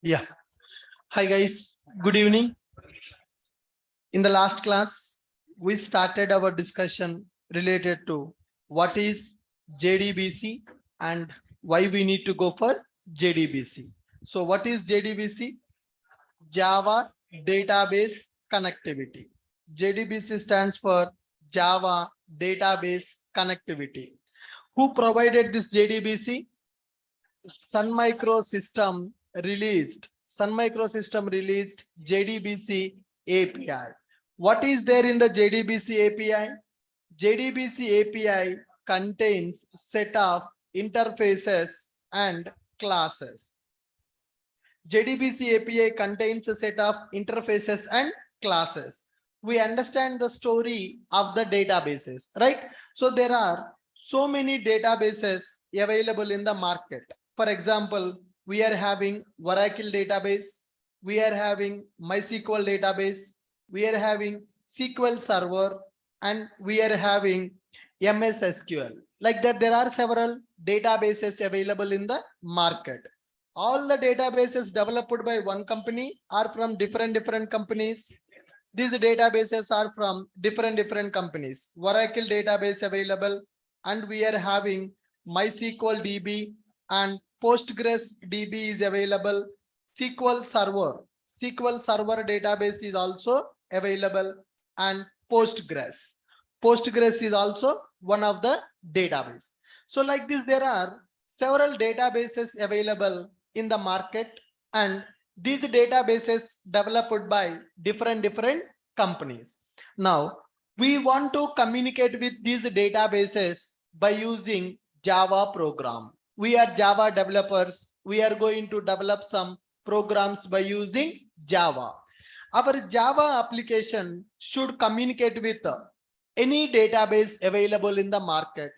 Yeah. Hi guys. Good evening. In the last class, we started our discussion related to what is JDBC and why we need to go for JDBC. So what is JDBC? Java Database Connectivity. JDBC stands for Java Database Connectivity. Who provided this JDBC? Sun Microsystem released JDBC API. What is there in the JDBC API? JDBC API contains set of interfaces and classes. JDBC API contains a set of interfaces and classes. We understand the story of the databases, right? So there are so many databases available in the market. For example, we are having Oracle database, we are having MySQL database, we are having SQL Server, and we are having MS SQL. Like that, there are several databases available in the market. All the databases developed by one company are from different companies. These databases are from different companies. Oracle database available, and we are having MySQL DB and Postgres DB is available. SQL Server database is also available, and Postgres is also one of the database. So like this, there are several databases available in the market, and these databases developed by different companies. Now we want to communicate with these databases by using Java program. We are Java developers. We are going to develop some programs by using Java. Our Java application should communicate with any database available in the market.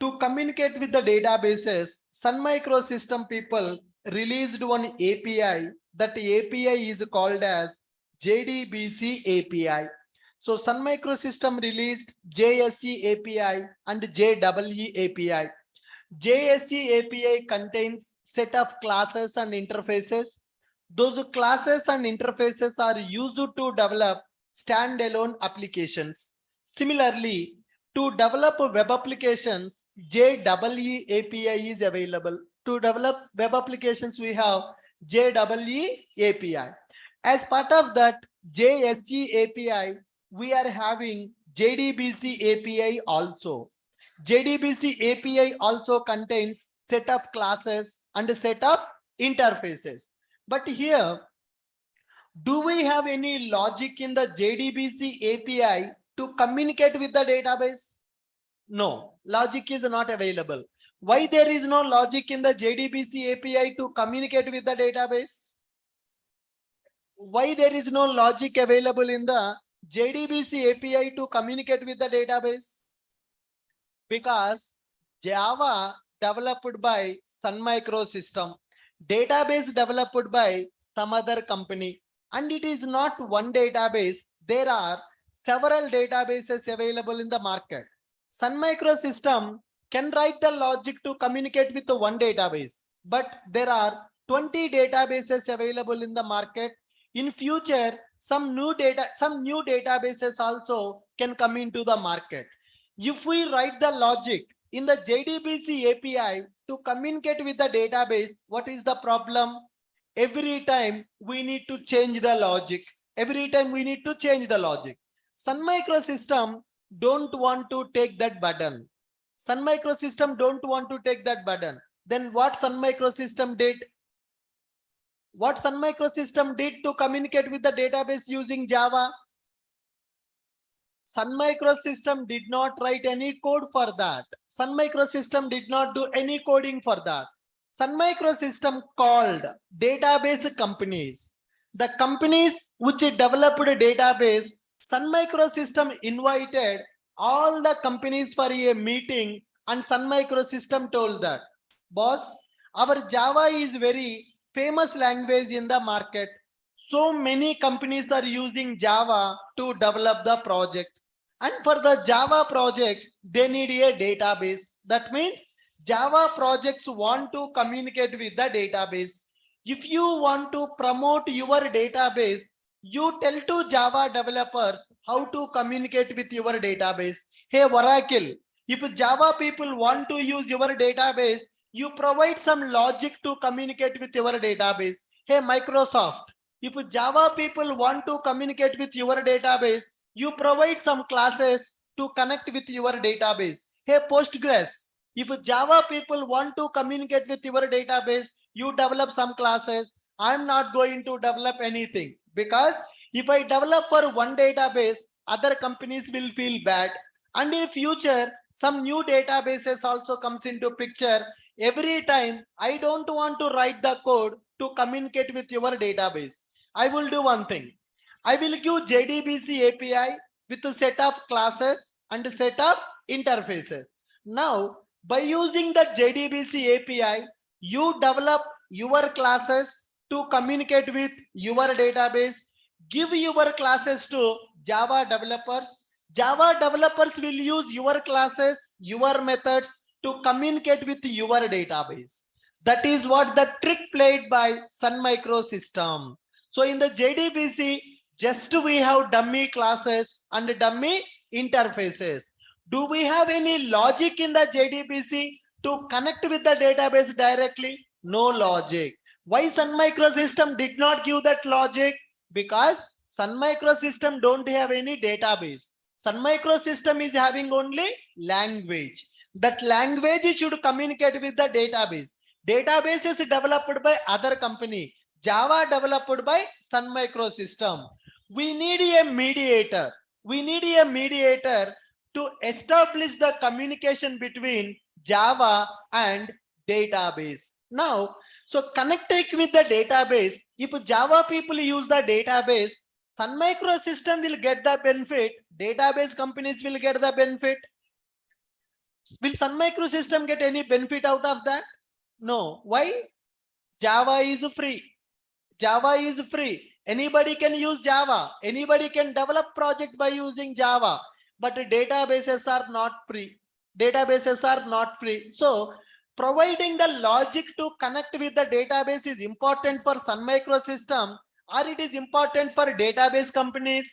To communicate with the databases, Sun Microsystem people released one API. That API is called as JDBC API. So Sun Microsystem released JSE API and JEE API. JSE API contains set of classes and interfaces. Those classes and interfaces are used to develop standalone applications. Similarly, to develop web applications, JEE API is available. To develop web applications, we have JEE API. As part of that JSE API, we are having JDBC API also. JDBC API also contains set of classes and a set of interfaces. But here, do we have any logic in the JDBC API to communicate with the database? No, logic is not available. Why there is no logic in the JDBC API to communicate with the database? Why there is no logic available in the JDBC API to communicate with the database? Because Java developed by Sun Microsystem, database developed by some other company, and it is not one database. There are several databases available in the market. Sun Microsystem can write the logic to communicate with the one database, but there are 20 databases available in the market. In future, some new databases also can come into the market. If we write the logic in the JDBC API to communicate with the database, what is the problem? Every time we need to change the logic. Sun Microsystem don't want to take that burden. Then what Sun Microsystem did? What Sun Microsystem did to communicate with the database using Java? Sun Microsystem did not write any code for that. Sun Microsystem did not do any coding for that. Sun Microsystem called database companies. The companies which developed a database, Sun Microsystem invited all the companies for a meeting, and Sun Microsystem told that, boss, our Java is very famous language in the market. So many companies are using Java to develop the project. And for the Java projects, they need a database. That means Java projects want to communicate with the database. If you want to promote your database, you tell to Java developers how to communicate with your database. Hey Oracle, if Java people want to use your database, you provide some logic to communicate with your database. Hey Microsoft, if Java people want to communicate with your database, you provide some classes to connect with your database. Hey Postgres, if Java people want to communicate with your database, you develop some classes. I'm not going to develop anything, because if I develop for one database, other companies will feel bad. And in future, some new databases also comes into picture. Every time I don't want to write the code to communicate with your database, I will do one thing. I will give JDBC API with a set of classes and a set of interfaces. Now, by using the JDBC API, you develop your classes to communicate with your database. Give your classes to Java developers. Java developers will use your classes, your methods to communicate with your database. That is what the trick played by Sun Micro system. So in the JDBC, just we have dummy classes and dummy interfaces. Do we have any logic in the JDBC to connect with the database directly? No logic. Why Sun Micro system did not give that logic? Because Sun Micro system don't have any database. Sun Micro system is having only language. That language should communicate with the database. Database is developed by other company. Java developed by Sun Micro system. We need a mediator. We need a mediator to establish the communication between Java and database. Now, so connecting with the database, if Java people use the database, Sun Micro system will get the benefit, database companies will get the benefit. Will Sun Micro system get any benefit out of that? No. Why? Java is free. Java is free. Anybody can use Java. Anybody can develop project by using Java. But databases are not free. Databases are not free. So providing the logic to connect with the database is important for Sun Micro system, or it is important for database companies?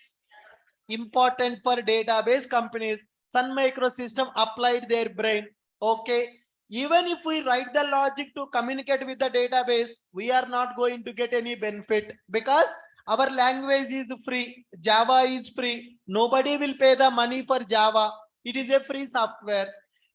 Important for database companies. Sun Micro system applied their brain. Okay, even if we write the logic to communicate with the database, we are not going to get any benefit, because our language is free. Java is free. Nobody will pay the money for Java. It is a free software.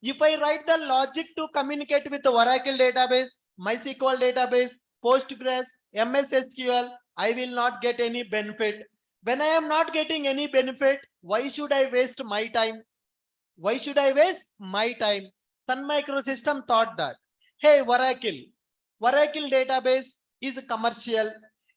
If I write the logic to communicate with the Oracle database, MySQL database, Postgres, MS SQL, I will not get any benefit. When I am not getting any benefit, why should I waste my time? Why should I waste my time? Sun Micro system thought that, hey Oracle database is commercial.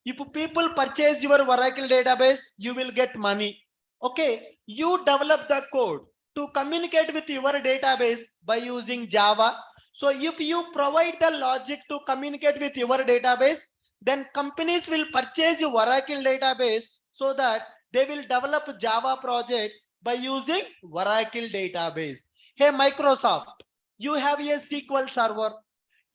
If people purchase your Oracle database, you will get money. Okay, you develop the code to communicate with your database by using Java. So if you provide the logic to communicate with your database, then companies will purchase your Oracle database so that they will develop Java project by using Oracle database. Hey Microsoft, you have a SQL server.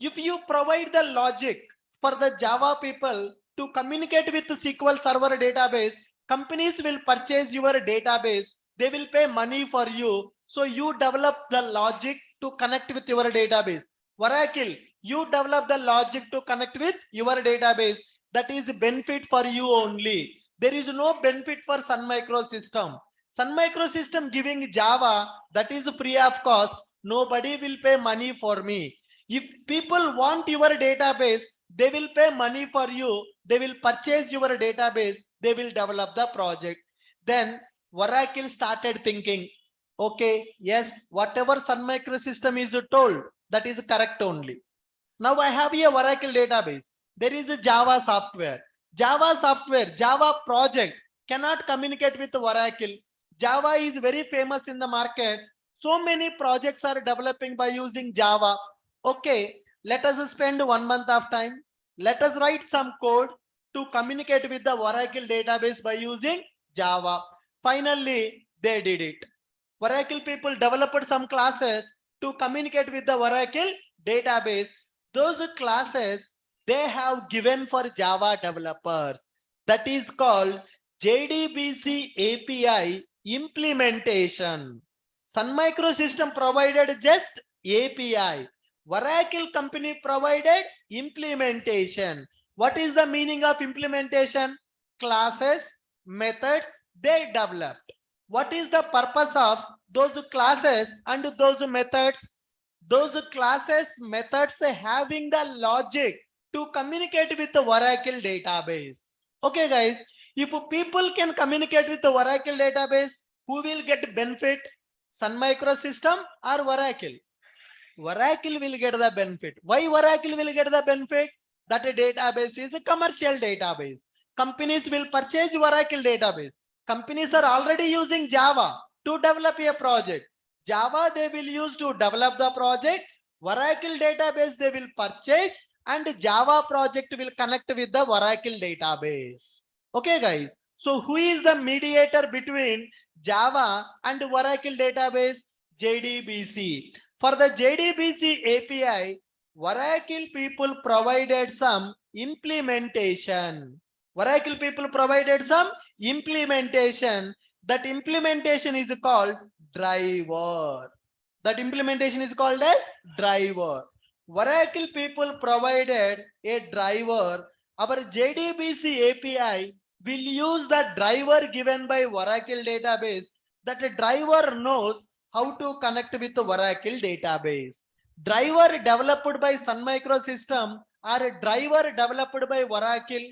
If you provide the logic for the Java people to communicate with the SQL server database, companies will purchase your database. They will pay money for you. So you develop the logic to connect with your database. Oracle, you develop the logic to connect with your database. That is benefit for you only. There is no benefit for Sun Micro system. Sun Micro system giving Java, that is free of cost. Nobody will pay money for me. If people want your database, they will pay money for you. They will purchase your database. They will develop the project. Then Oracle started thinking, okay, yes, whatever Sun Micro system is told, that is correct only. Now I have a Oracle database. There is a Java software. Java project cannot communicate with Oracle. Java is very famous in the market. So many projects are developing by using Java. Okay, let us spend 1 month of time. Let us write some code to communicate with the Oracle database by using Java. Finally, they did it. Oracle people developed some classes to communicate with the Oracle database. Those classes they have given for Java developers. That is called JDBC API implementation. Sun Microsystem provided just API. Oracle company provided implementation. What is the meaning of implementation? Classes, methods they developed. What is the purpose of those classes and those methods? Those classes, methods having the logic to communicate with the Oracle database. Okay, guys, if people can communicate with the Oracle database, who will get benefit? Sun Microsystem or Oracle? Oracle will get the benefit. Why Oracle will get the benefit? That a database is a commercial database. Companies will purchase Oracle database. Companies are already using Java to develop a project. Java they will use to develop the project. Oracle database they will purchase, and Java project will connect with the Oracle database. Okay, guys. So who is the mediator between Java and Oracle database? JDBC. For the JDBC API, Oracle people provided some implementation. Oracle people provided some implementation. That implementation is called driver. That implementation is called as driver. Oracle people provided a driver. Our JDBC API will use the driver given by Oracle database. That a driver knows how to connect with the Oracle database. Driver developed by Sun Microsystem or a driver developed by Oracle?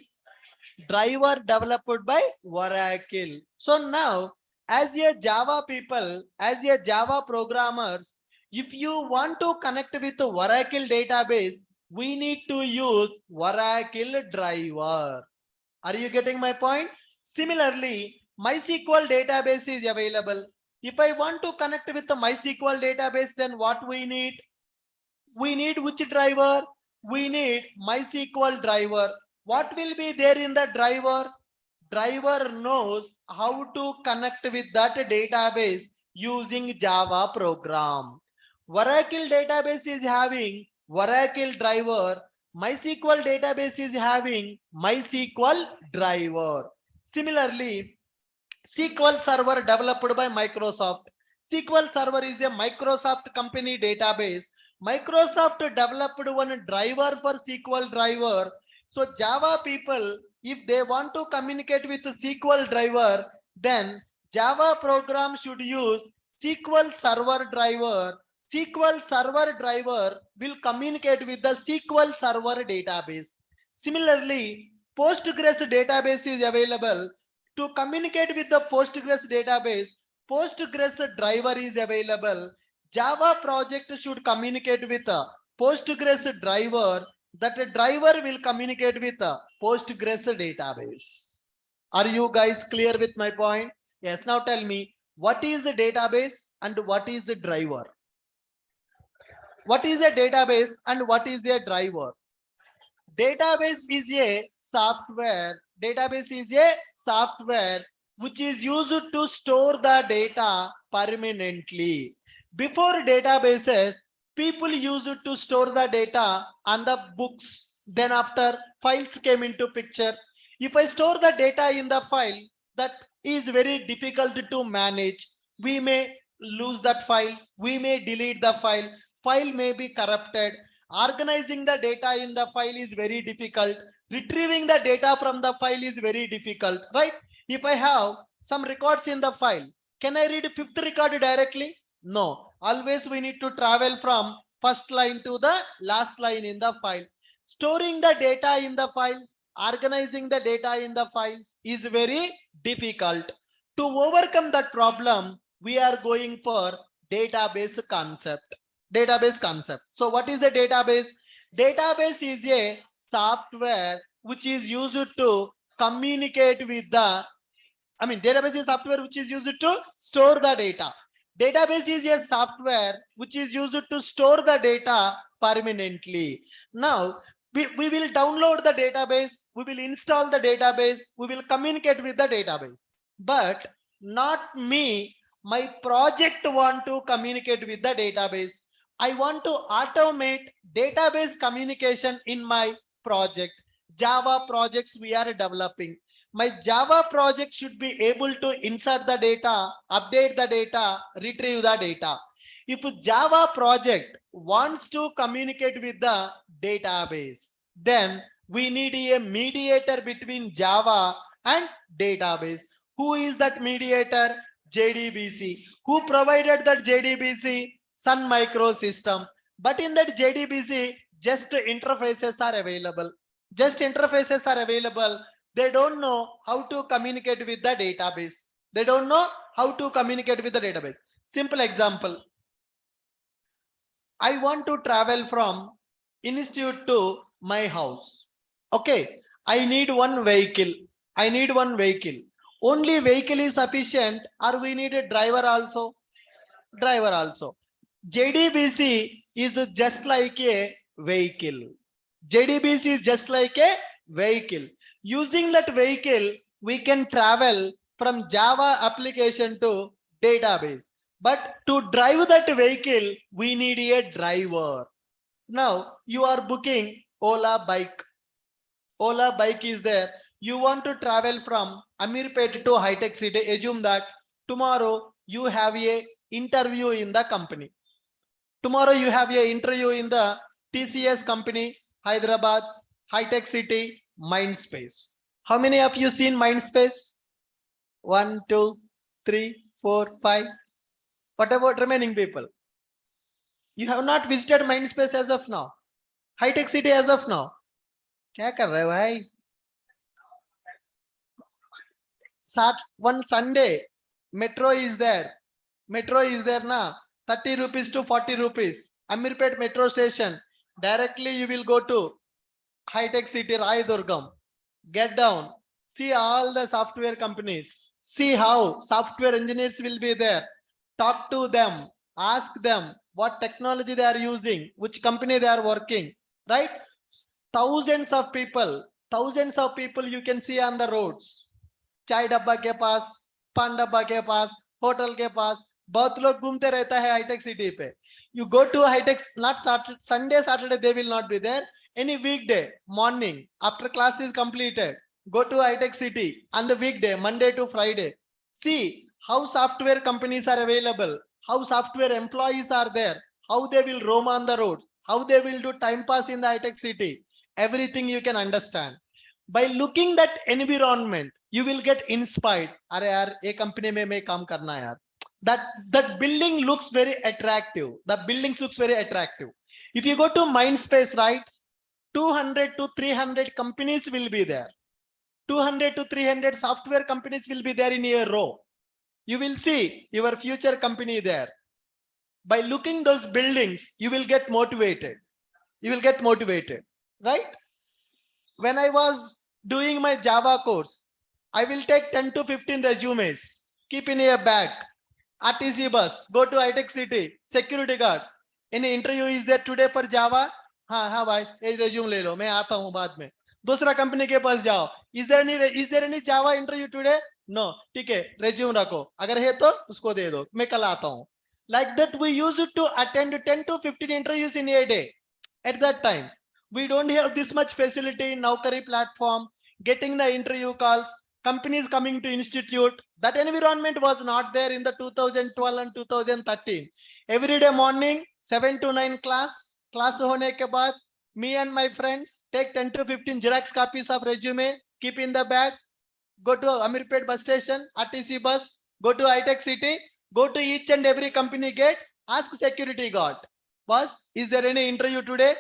Driver developed by Oracle. So now, as a Java people, as a Java programmers, if you want to connect with the Oracle database, we need to use Oracle driver. Are you getting my point? Similarly, MySQL database is available. If I want to connect with the MySQL database, then what we need? We need which driver? We need MySQL driver. What will be there in the driver? Driver knows how to connect with that database using Java program. Oracle database is having Oracle driver. MySQL database is having MySQL driver. Similarly, SQL Server developed by Microsoft. SQL Server is a Microsoft company database. Microsoft developed one driver for SQL driver. So Java people, if they want to communicate with the SQL driver, then Java program should use SQL Server driver. SQL Server driver will communicate with the SQL Server database. Similarly, Postgres database is available. To communicate with the Postgres database, Postgres driver is available. Java project should communicate with a Postgres driver. That driver will communicate with a Postgres database. Are you guys clear with my point? Yes. Now tell me, what is the database and what is the driver? What is a database and what is a driver? Database is a software. Database is a software which is used to store the data permanently. Before databases, people used to store the data on the books. Then after, files came into picture. If I store the data in the file, that is very difficult to manage. We may lose that file. We may delete the file. File may be corrupted. Organizing the data in the file is very difficult. Retrieving the data from the file is very difficult, right? If I have some records in the file, can I read fifth record directly? No. Always we need to travel from first line to the last line in the file. Storing the data in the files, organizing the data in the files is very difficult. To overcome that problem, we are going for database concept. Database concept. So what is the database? Database is a software which is used to communicate with the, database is software which is used to store the data. Database is a software which is used to store the data permanently. Now, we will download the database, we will install the database, we will communicate with the database. But not me, my project want to communicate with the database. I want to automate database communication in my project, Java projects we are developing. My Java project should be able to insert the data, update the data, retrieve the data. If Java project wants to communicate with the database, then we need a mediator between Java and database. Who is that mediator? JDBC. Who provided that JDBC? Sun Microsystem. But in that JDBC, just interfaces are available. Just interfaces are available. They don't know how to communicate with the database. They don't know how to communicate with the database. Simple example. I want to travel from institute to my house. Okay, I need one vehicle. I need one vehicle. Only vehicle is sufficient, or we need a driver also? Driver also. JDBC is just like a vehicle. JDBC is just like a vehicle. Using that vehicle, we can travel from Java application to database. But to drive that vehicle, we need a driver. Now you are booking Ola bike. Ola bike is there. You want to travel from Amirpet to High Tech City. Assume that tomorrow you have a interview in the company. Tomorrow you have a interview in the TCS company, Hyderabad, High Tech City, Mindspace. How many of you seen Mindspace? 1, 2, 3, 4, 5. What about remaining people? You have not visited Mindspace as of now. High Tech City as of now. क्या कर रहे हो भाई? One Sunday, metro is there. Metro is there na. 30 rupees to 40 rupees. Amirpet metro station. Directly you will go to High Tech City, Raidurgam. Get down. See all the software companies. See how software engineers will be there. Talk to them. Ask them what technology they are using, which company they are working. Right? Thousands of people you can see on the roads. चाय डब्बा के पास, पान डब्बा के पास, hotel के पास, बहुत लोग घूमते रहता है हाईटेक सिटी पे. You go to High-Tech, not Sunday, Saturday they will not be there. Any weekday morning after class is completed, go to High-Tech City on the weekday, Monday to Friday. See how software companies are available, how software employees are there, how they will roam on the roads, how they will do time pass in the High-Tech City. Everything you can understand. By looking that environment, you will get inspired. अरे यार ये company में मैं काम करना है यार. That building looks very attractive. The buildings looks very attractive. If you go to Mindspace, right, 200 to 300 companies will be there. 200 to 300 software companies will be there in a row. You will see your future company there. By looking those buildings, you will get motivated. You will get motivated, right? When I was doing my Java course, I will take 10 to 15 resumes, keep in a bag, RTC bus, go to High-Tech City, security guard. Any interview is there today for Java? हाँ भाई, ये resume ले लो, मैं आता हूँ बाद में. दूसरा कंपनी के पास जाओ. Is there any Java interview today? No. ठीक है, resume रखो. अगर है तो उसको दे दो, मैं कल आता हूँ. Like that we used to attend 10 to 15 interviews in a day. At that time, we don't have this much facility in Naukri platform, getting the interview calls, companies coming to institute. That environment was not there in the 2012 and 2013. Every day morning, 7 to 9 class होने के बाद, me and my friends take 10 to 15 Xerox copies of resume, keep in the bag, go to Amirpet bus station, RTC bus, go to High-Tech City, go to each and every company gate, ask security guard, boss, is there any interview today?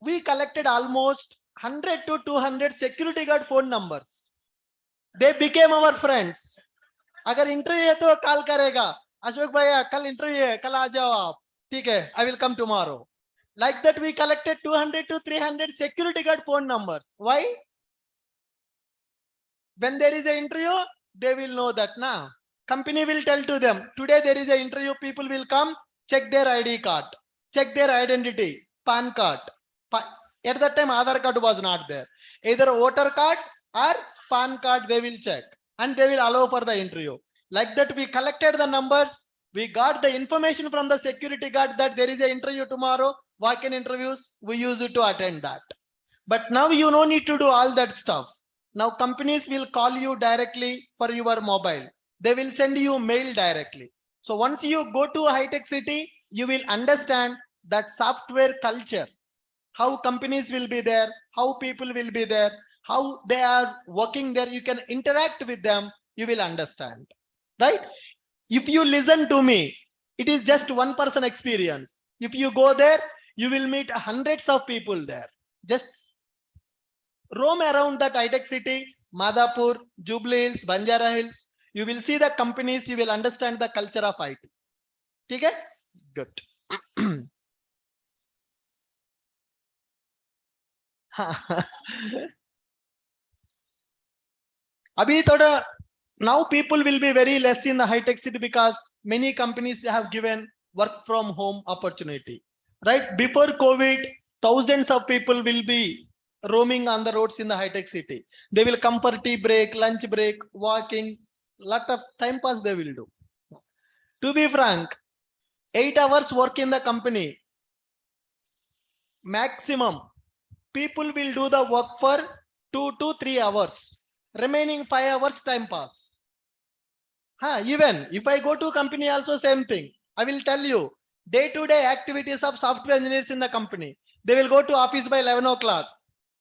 We collected almost 100 to 200 security guard phone numbers. They became our friends. अगर interview है तो call करेगा, अशोक भैया कल interview है, कल आ जाओ आप. ठीक है, I will come tomorrow. Like that we collected 200 to 300 security guard phone numbers. Why? When there is an interview, they will know that now. Company will tell to them, today there is an interview, people will come, check their ID card, check their identity, PAN card. At that time, Aadhaar card was not there. Either voter card or PAN card they will check and they will allow for the interview. Like that, we collected the numbers. We got the information from the security guard that there is an interview tomorrow, walk-in interviews. We use it to attend that. But now you no need to do all that stuff. Now companies will call you directly for your mobile. They will send you mail directly. So once you go to a high-tech city, you will understand that software culture, how companies will be there, how people will be there, how they are working there. You can interact with them. You will understand, right? If you listen to me, it is just one person experience. If you go there, you will meet hundreds of people there. Just roam around that high-tech city, Madhapur, Jubilee Hills, Banjara Hills. You will see the companies, you will understand the culture of IT. Okay? Good. Abhi thoda, now people will be very less in the high-tech city because many companies have given work from home opportunity. Right? Before COVID, thousands of people will be roaming on the roads in the high-tech city. They will come for tea break, lunch break, walking, lot of time pass they will do. To be frank, 8 hours work in the company, maximum people will do the work for 2 to 3 hours. Remaining 5 hours time pass. Even if I go to company also same thing. I will tell you day-to-day activities of software engineers in the company. They will go to office by 11 o'clock.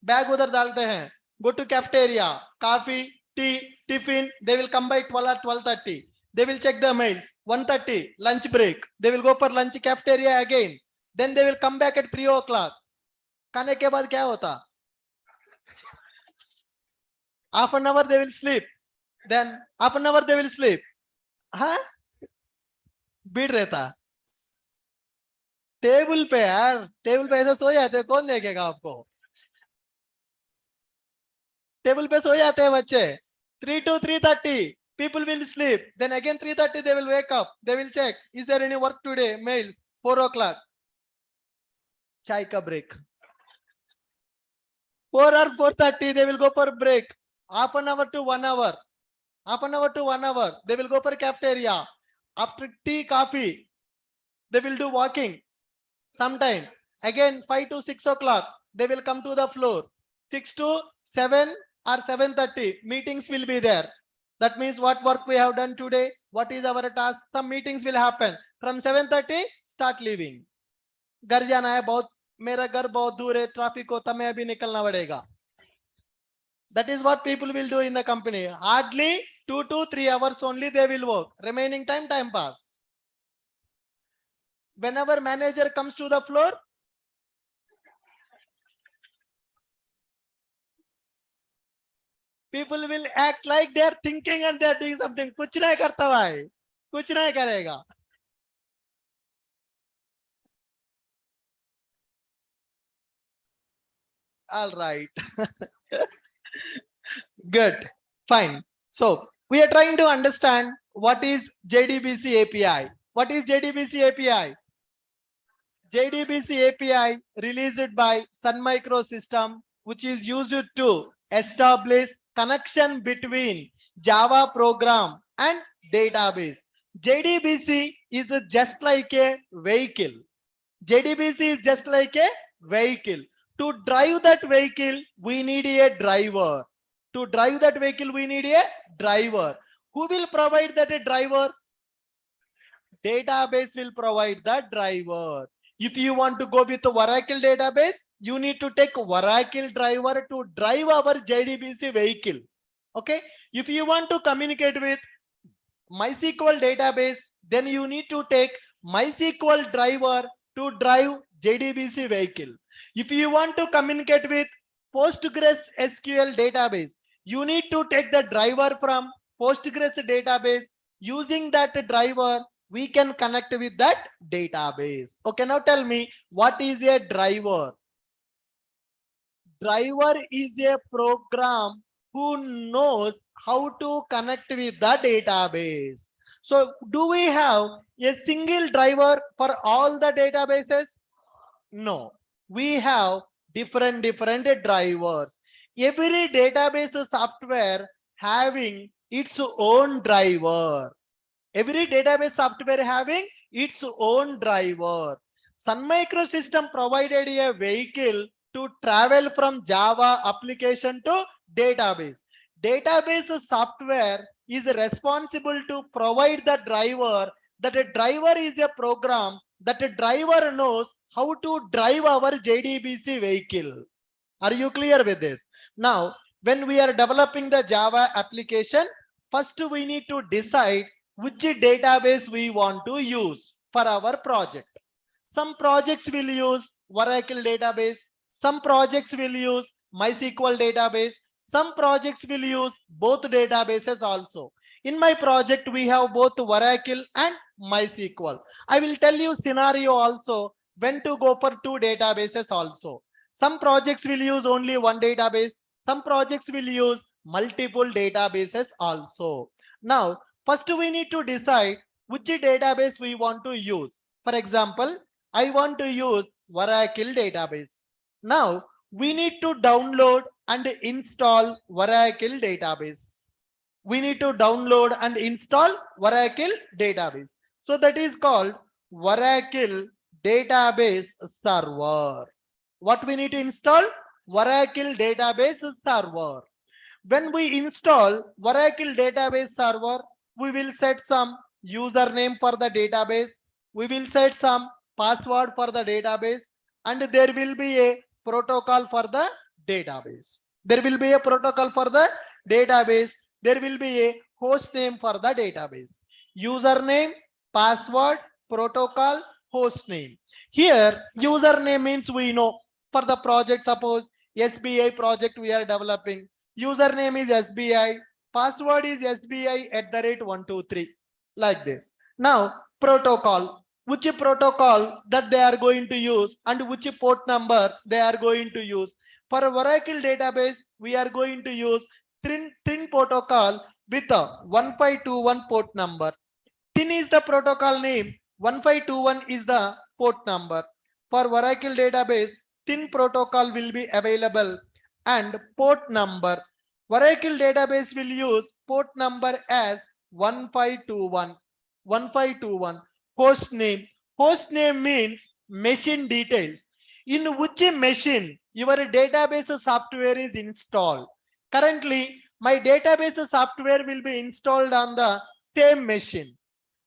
Bag udhar dalte hain. Go to cafeteria, coffee, tea, tiffin. They will come by 12 or 12:30. They will check the mails. 1:30 lunch break. They will go for lunch cafeteria again. Then they will come back at 3 o'clock. खाने के बाद क्या होता? Half an hour they will sleep. Then half an hour they will sleep. हाँ भीड़ रहता table पे यार, टेबल पे ऐसे सो जाते हैं, कौन देखेगा आपको? टेबल पे सो जाते हैं बच्चे. 3 to 3:30 people will sleep. Then again 3:30 they will wake up. They will check, is there any work today? Mails. 4 o'clock chai ka break. 4 or 4:30 they will go for break. Half an hour to 1 hour. Half an hour to 1 hour they will go for cafeteria. After tea, coffee, they will do walking. Sometime again 5 to 6 o'clock they will come to the floor. 6 to 7 or 7:30 meetings will be there. That means what work we have done today, what is our task. Some meetings will happen. From 7:30 start leaving. घर जाना है, बहुत मेरा घर बहुत दूर है, traffic होता, मैं अभी निकलना पड़ेगा. That is what people will do in the company. Hardly 2 to 3 hours only they will work. Remaining time pass. Whenever manager comes to the floor, people will act like they are thinking and they are doing something. कुछ नहीं करता भाई, कुछ नहीं करेगा. All right. Good. Fine. So we are trying to understand what is JDBC API. What is JDBC API? JDBC API released by Sun Microsystem, which is used to establish connection between Java program and database. JDBC is just like a vehicle. JDBC is just like a vehicle. To drive that vehicle, we need a driver. To drive that vehicle, we need a driver. Who will provide that a driver? Database will provide the driver. If you want to go with the Oracle database, you need to take Oracle driver to drive our JDBC vehicle. Okay. If you want to communicate with MySQL database, then you need to take MySQL driver to drive JDBC vehicle. If you want to communicate with Postgres SQL database, you need to take the driver from Postgres database. Using that driver, we can connect with that database. Okay, now tell me, what is a driver? Driver is a program who knows how to connect with the database. So do we have a single driver for all the databases? No, we have different drivers. Every database software having its own driver. Every database software having its own driver. Sun Microsystem provided a vehicle to travel from Java application to database. Database software is responsible to provide the driver, that a driver is a program that a driver knows how to drive our JDBC vehicle. Are you clear with this? Now, when we are developing the Java application, first we need to decide which database we want to use for our project. Some projects will use Oracle database, some projects will use MySQL database, some projects will use both databases also. In my project, we have both Oracle and MySQL. I will tell you scenario also when to go for two databases also. Some projects will use only one database. Some projects will use multiple databases also. Now, first we need to decide which database we want to use. For example, I want to use Oracle database. Now, we need to download and install Oracle database. We need to download and install Oracle database. So that is called Oracle database server. What we need to install? Oracle database server. When we install Oracle database server, we will set some username for the database. We will set some password for the database, and there will be a protocol for the database. There will be a protocol for the database. There will be a host name for the database. Username, password, protocol, host name. Here, username means we know. For the project, suppose SBI project we are developing. Username is SBI. Password is SBI@123. Like this. Now, protocol. Which protocol that they are going to use and which port number they are going to use. For Oracle database, we are going to use TIN protocol with a 1521 port number. TIN is the protocol name, 1521 is the port number. For Oracle database, TIN protocol will be available and port number. Oracle database will use port number as 1521. 1521. Host name. Host name means machine details. In which machine your database software is installed. Currently, my database software will be installed on the same machine.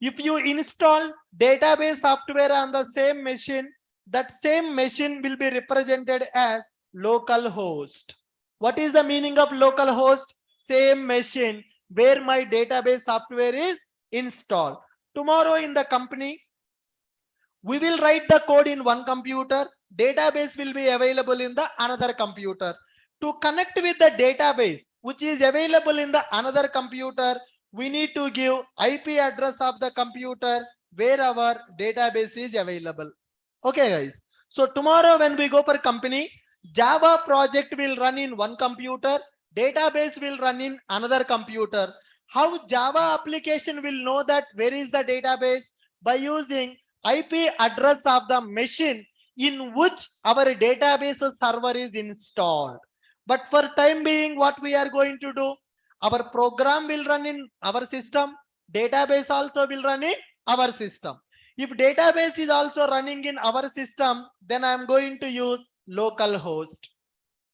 If you install database software on the same machine, that same machine will be represented as local host. What is the meaning of local host? Same machine where my database software is installed. Tomorrow in the company, we will write the code in one computer. Database will be available in the another computer. To connect with the database, which is available in the another computer, we need to give IP address of the computer where our database is available. Okay, guys. So tomorrow when we go for company, Java project will run in one computer, database will run in another computer. How Java application will know that where is the database? By using IP address of the machine in which our database server is installed. But for time being, what we are going to do? Our program will run in our system. Database also will run in our system. If database is also running in our system, then I'm going to use local host.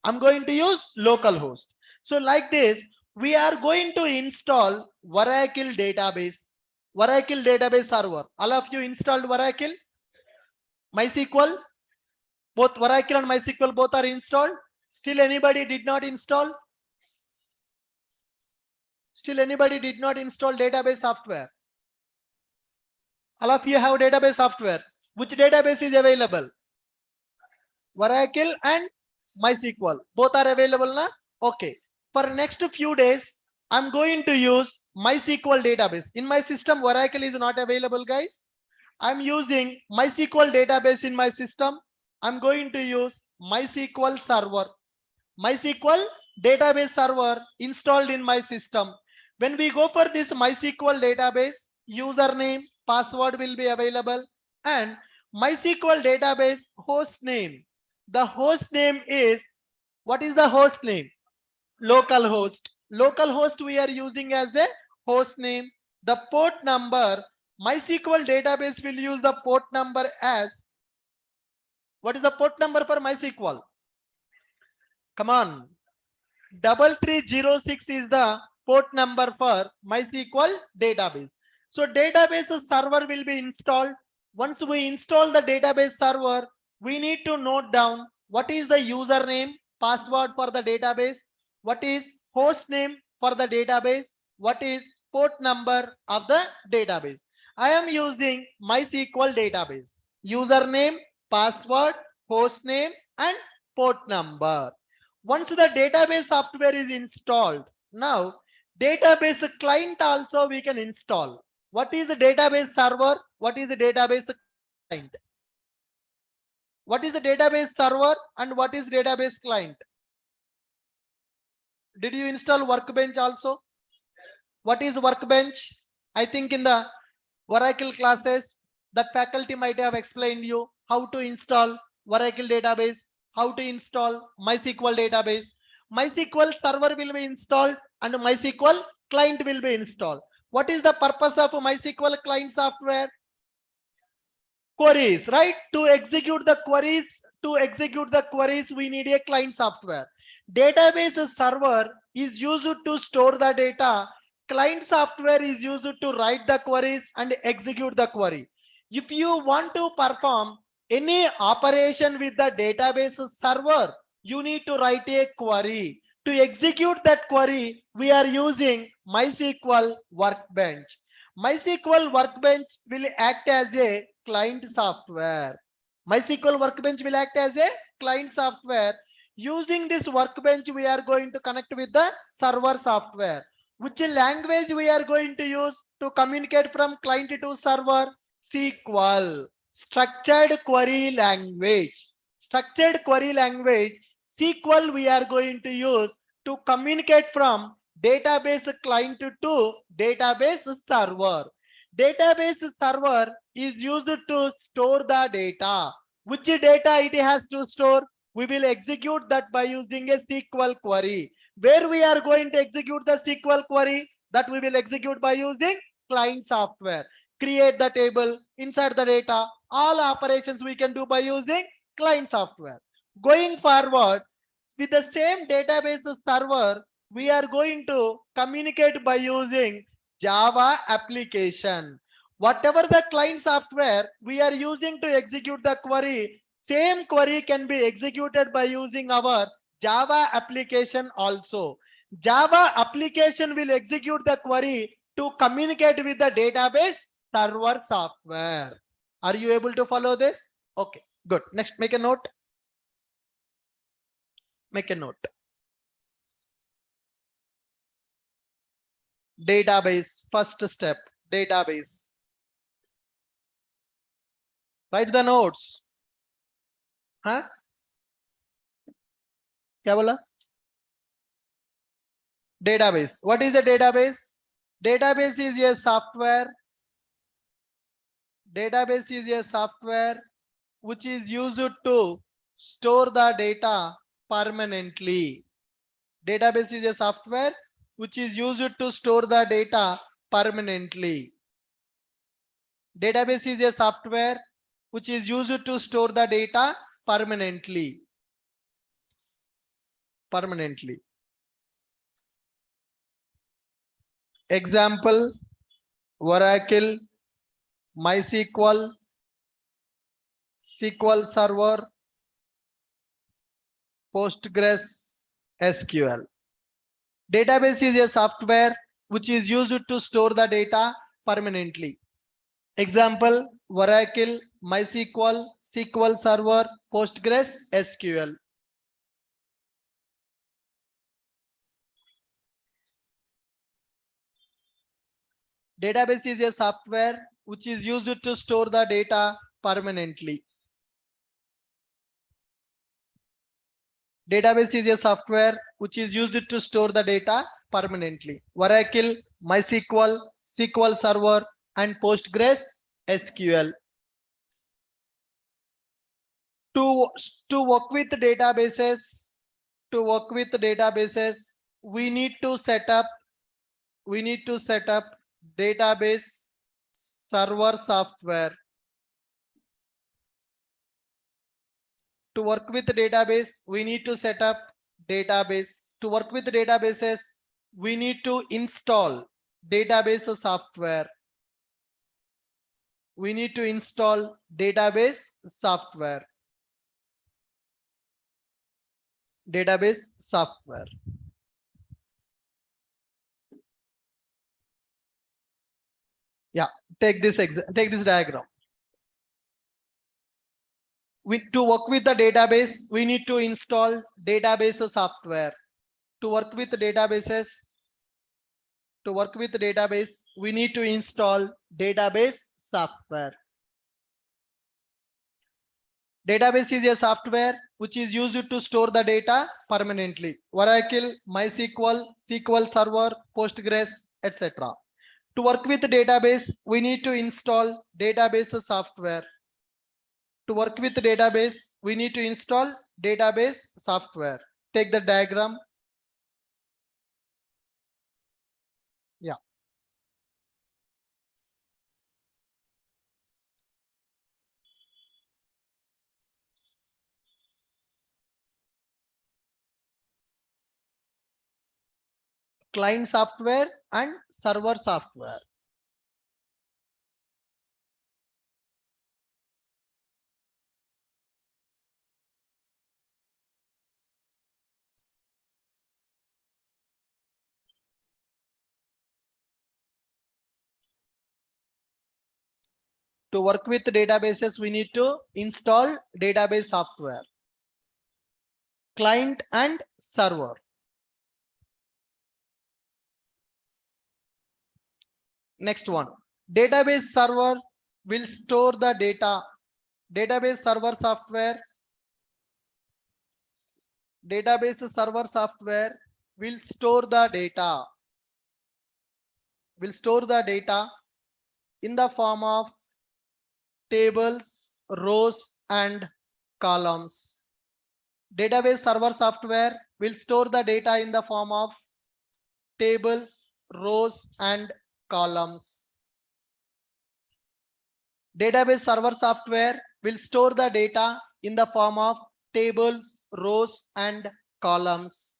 I'm going to use local host. So like this, we are going to install Oracle database. Oracle database server. All of you installed Oracle? MySQL? Both Oracle and MySQL both are installed. Still anybody did not install? Still anybody did not install database software? All of you have database software. Which database is available? Oracle and MySQL. Both are available now? Okay. For next few days, I'm going to use MySQL database. In my system, Oracle is not available, guys. I'm using MySQL database in my system. I'm going to use MySQL server. MySQL database server installed in my system. When we go for this MySQL database, username, password will be available, and MySQL database host name. The host name is, what is the host name? Local host. Local host we are using as a host name. The port number, MySQL database will use the port number as, what is the port number for MySQL? Come on. 3306 is the port number for MySQL database. So database server will be installed. Once we install the database server, we need to note down what is the username, password for the database, what is host name for the database, what is port number of the database. I am using MySQL database. Username, password, host name, and port number. Once the database software is installed, now database client also we can install. What is a database server? What is a database client? What is the database server and what is database client? Did you install Workbench also? What is Workbench? I think in the Oracle classes that faculty might have explained you how to install Oracle database, how to install MySQL database. MySQL server will be installed and MySQL client will be installed. What is the purpose of MySQL client software? Queries, right? To execute the queries, we need a client software. Database server is used to store the data. Client software is used to write the queries and execute the query. If you want to perform any operation with the database server, you need to write a query. To execute that query, we are using MySQL Workbench. MySQL Workbench will act as a client software. MySQL Workbench will act as a client software. Using this Workbench, we are going to connect with the server software. Which language we are going to use to communicate from client to server? SQL, structured query language. Structured query language, SQL we are going to use to communicate from database client to database server. Database server is used to store the data. Which data it has to store? We will execute that by using a SQL query. Where we are going to execute the SQL query? That we will execute by using client software. Create the table, insert the data. All operations we can do by using client software. Going forward, with the same database server, we are going to communicate by using Java application. Whatever the client software we are using to execute the query, same query can be executed by using our Java application also. Java application will execute the query to communicate with the database server software. Are you able to follow this? Okay, good. Next, make a note. Make a note. Database, first step, database. Write the notes. Huh? क्या बोला? Database. What is a database? Database is a software. Database is a software which is used to store the data permanently. Database is a software which is used to store the data permanently. Database is a software which is used to store the data permanently. Example, Oracle, MySQL, SQL Server, Postgres, SQL. Database is a software which is used to store the data permanently. Example, Oracle, MySQL, SQL Server, Postgres, SQL. Database is a software which is used to store the data permanently. Database is a software which is used to store the data permanently. Oracle, MySQL, SQL Server, and Postgres, SQL. To work with databases, we need to set up database server software. To work with database, we need to set up database. To work with databases, we need to install database software. We need to install database software. Database software. Yeah, take this diagram. To work with the database, we need to install database software. To work with databases, we need to install database software. Database is a software which is used to store the data permanently. Oracle, MySQL, SQL Server, Postgres, etc. To work with database, we need to install database software. To work with database, we need to install database software. Take the diagram. Yeah. Client software and server software. To work with databases, we need to install database software. Client and server. Next one. Database server will store the data. Database server software. Database server software will store the data. Will store the data in the form of tables, rows, and columns. Database server software will store the data in the form of tables, rows, and columns. Database server software will store the data in the form of tables, rows, and columns.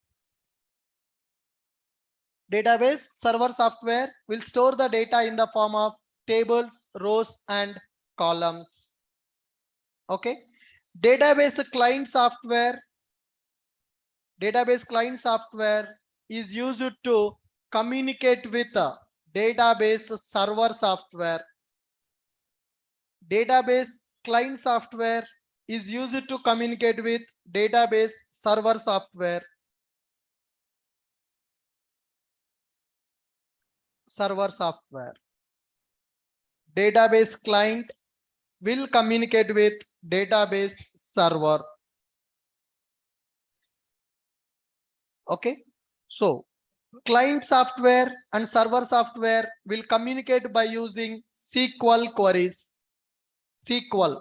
Database server software will store the data in the form of tables, rows, and columns. Okay. Database client software is used to communicate with the database server software. Database client software is used to communicate with database server software. Database client will communicate with database server. Okay. So client software and server software will communicate by using SQL queries. SQL.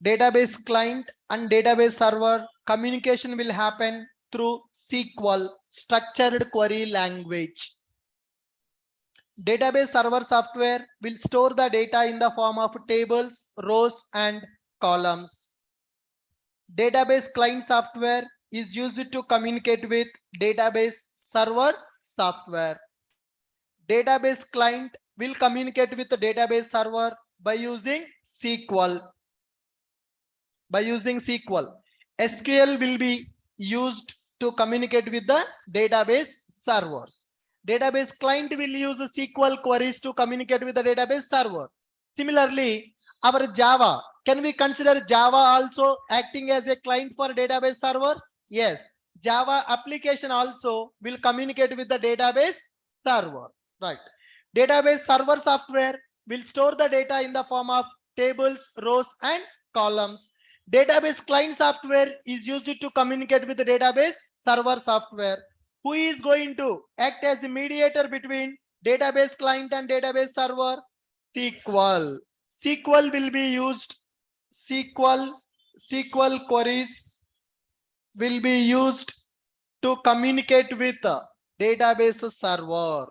Database client and database server communication will happen through SQL, structured query language. Database server software will store the data in the form of tables, rows, and columns. Database client software is used to communicate with database server software. Database client will communicate with the database server by using SQL. SQL will be used to communicate with the database servers. Database client will use SQL queries to communicate with the database server. Similarly, our Java, can we consider Java also acting as a client for database server? Yes, Java application also will communicate with the database server, right? Database server software will store the data in the form of tables, rows, and columns. Database client software is used to communicate with the database server software. Who is going to act as the mediator between database client and database server? SQL. SQL will be used. SQL queries will be used to communicate with the database server.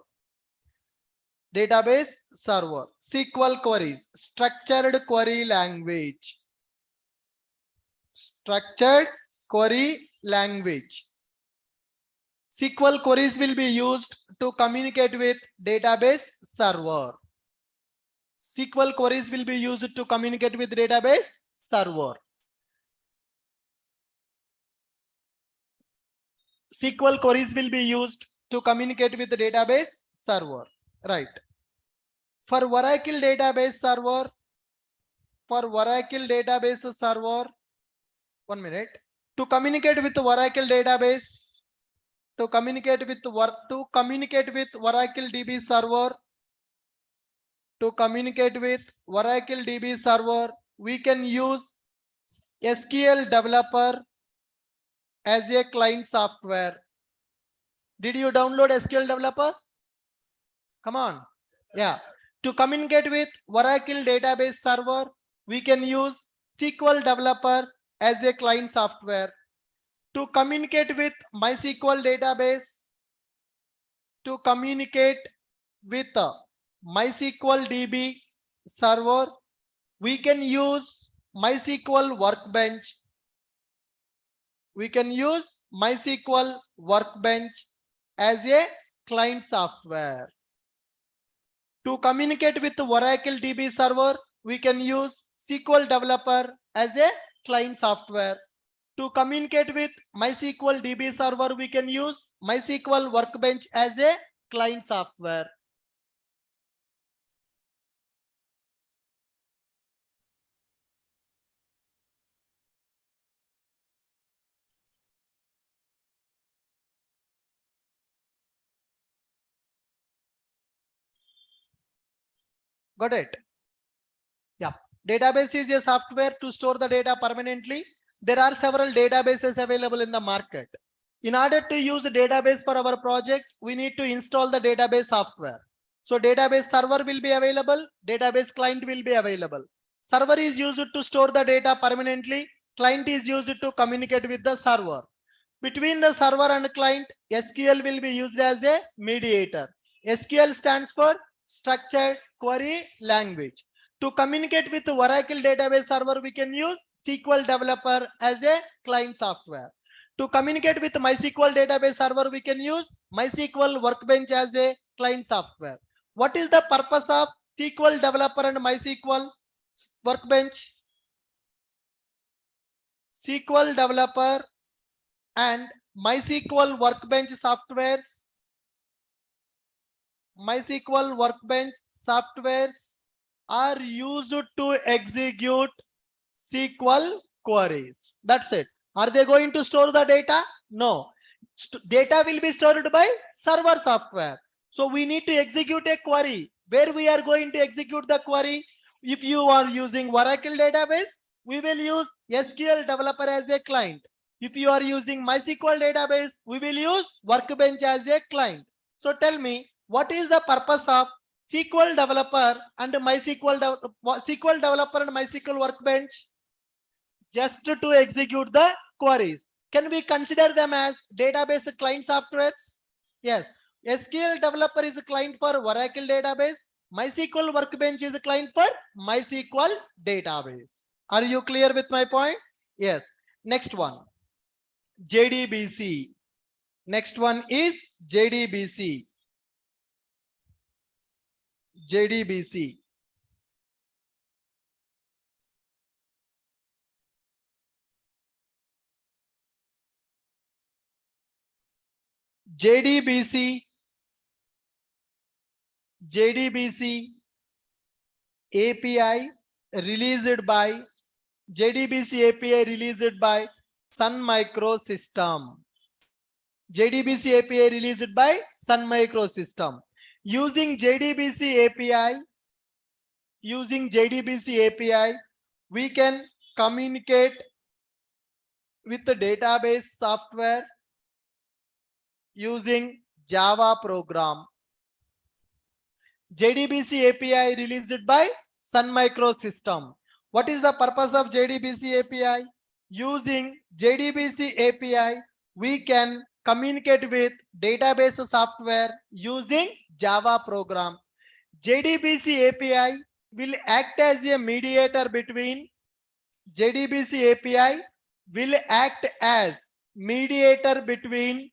SQL queries, structured query language. Structured query language. SQL queries will be used to communicate with database server. SQL queries will be used to communicate with database server. SQL queries will be used to communicate with the database server. Right. For Oracle database server, one minute. To communicate with the Oracle database, to communicate with Oracle DB server, we can use SQL developer as a client software. Did you download SQL developer? Come on. Yeah. To communicate with Oracle database server, we can use SQL developer as a client software. To communicate with MySQL database, MySQL DB server, we can use MySQL Workbench. As a client software. To communicate with the Oracle DB server, we can use SQL developer as a client software. To communicate with MySQL DB server, we can use MySQL Workbench as a client software. Got it? Yeah. Database is a software to store the data permanently. There are several databases available in the market. In order to use the database for our project, we need to install the database software. So database server will be available, database client will be available. Server is used to store the data permanently. Client is used to communicate with the server. Between the server and client, SQL will be used as a mediator. SQL stands for Structured Query Language. To communicate with the Oracle database server, we can use SQL developer as a client software. To communicate with MySQL database server, we can use MySQL Workbench as a client software. What is the purpose of SQL developer and MySQL Workbench? SQL developer and MySQL Workbench softwares. Are used to execute SQL queries. That's it. Are they going to store the data? No. Data will be stored by server software. So we need to execute a query. Where we are going to execute the query? If you are using Oracle database, we will use SQL developer as a client. If you are using MySQL database, we will use Workbench as a client. So tell me, what is the purpose of SQL developer and MySQL Workbench? Just to execute the queries. Can we consider them as database client softwares? Yes. SQL developer is a client for Oracle database. MySQL Workbench is a client for MySQL database. Are you clear with my point? Yes. Next one, JDBC. Next one is JDBC. JDBC. JDBC API released by Sun Microsystem. JDBC API released by Sun Microsystem. Using JDBC API, we can communicate with the database software using Java program. JDBC API released by Sun Microsystem. What is the purpose of JDBC API? Using JDBC API, we can communicate with database software using Java program. JDBC API will act as a mediator between JDBC API will act as mediator between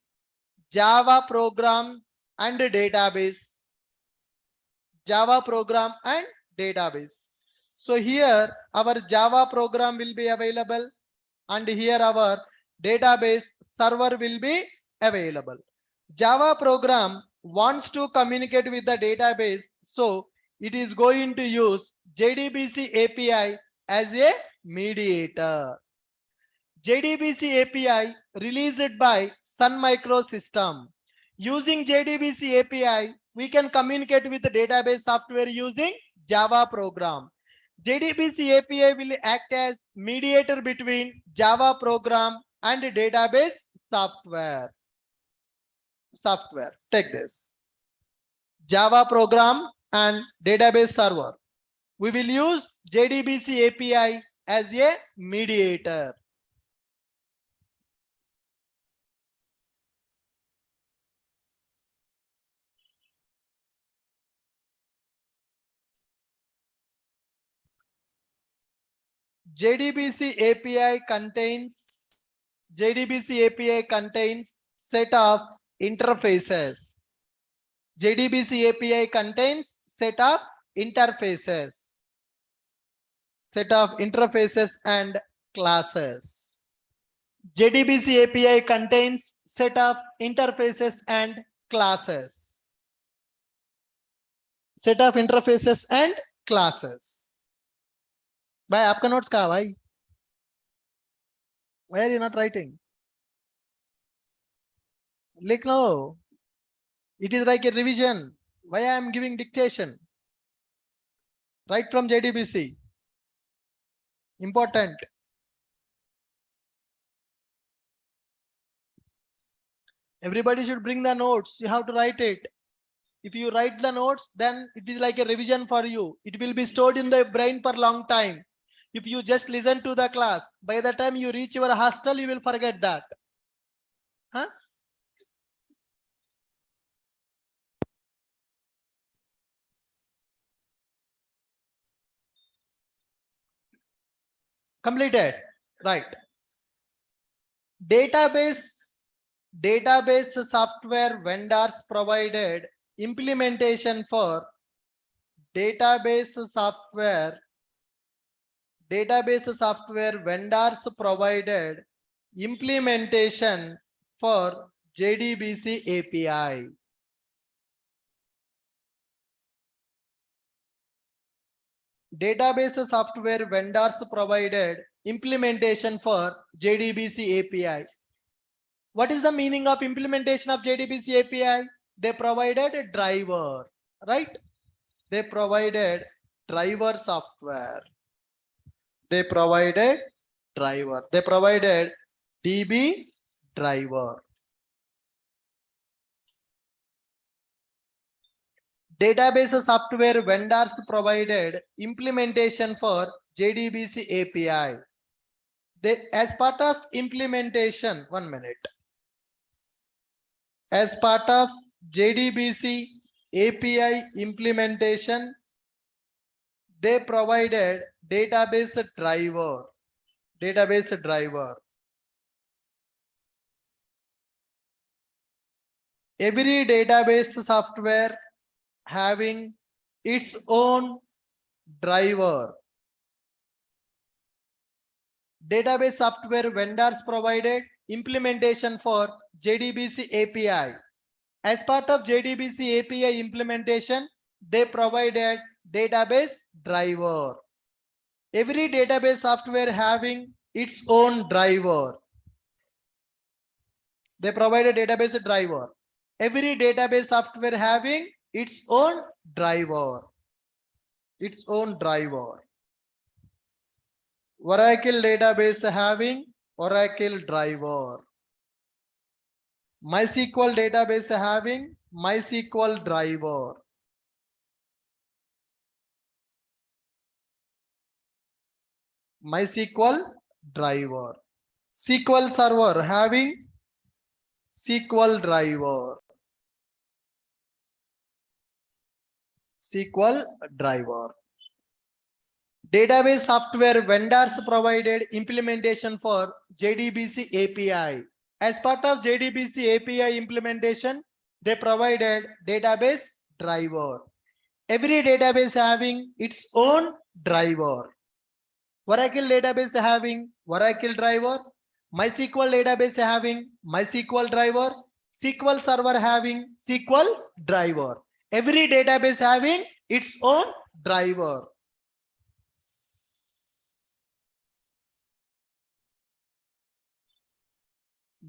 Java program and database. Java program and database. So here our Java program will be available and here our database server will be available. Java program wants to communicate with the database, so it is going to use JDBC API as a mediator. JDBC API released by Sun Microsystem. Using JDBC API, we can communicate with the database software using Java program. JDBC API will act as mediator between Java program and database software. Take this. Java program and database server. We will use JDBC API as a mediator. JDBC API contains set of interfaces. JDBC API contains set of interfaces and classes. JDBC API contains set of interfaces and classes. Set of interfaces and classes. भाई आपका notes कहाँ भाई? Why are you not writing? लिख लो. It is like a revision. Why I am giving dictation? Right from JDBC. Important. Everybody should bring the notes. You have to write it. If you write the notes, then it is like a revision for you. It will be stored in the brain for a long time. If you just listen to the class, by the time you reach your hostel, you will forget that. Huh? Completed. Right. Database software vendors provided implementation for database software vendors provided implementation for JDBC API. Database software vendors provided implementation for JDBC API. What is the meaning of implementation of JDBC API? They provided a driver, right? They provided driver software. They provided DB driver. Database software vendors provided implementation for JDBC API. As part of implementation, as part of JDBC API implementation, they provided database driver. Every database software having its own driver. Database software vendors provided implementation for JDBC API. As part of JDBC API implementation, they provided database driver. Every database software having its own driver. They provided database driver. Every database software having its own driver. Oracle database having Oracle driver. MySQL database having MySQL driver. SQL server having SQL driver. Database software vendors provided implementation for JDBC API. As part of JDBC API implementation, they provided database driver. Every database having its own driver. Oracle database having Oracle driver. MySQL database having MySQL driver. SQL server having SQL driver. Every database having its own driver.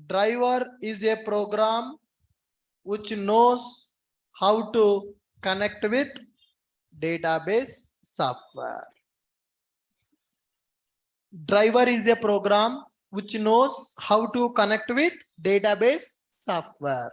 Driver is a program which knows how to connect with database software. Driver is a program which knows how to connect with database software.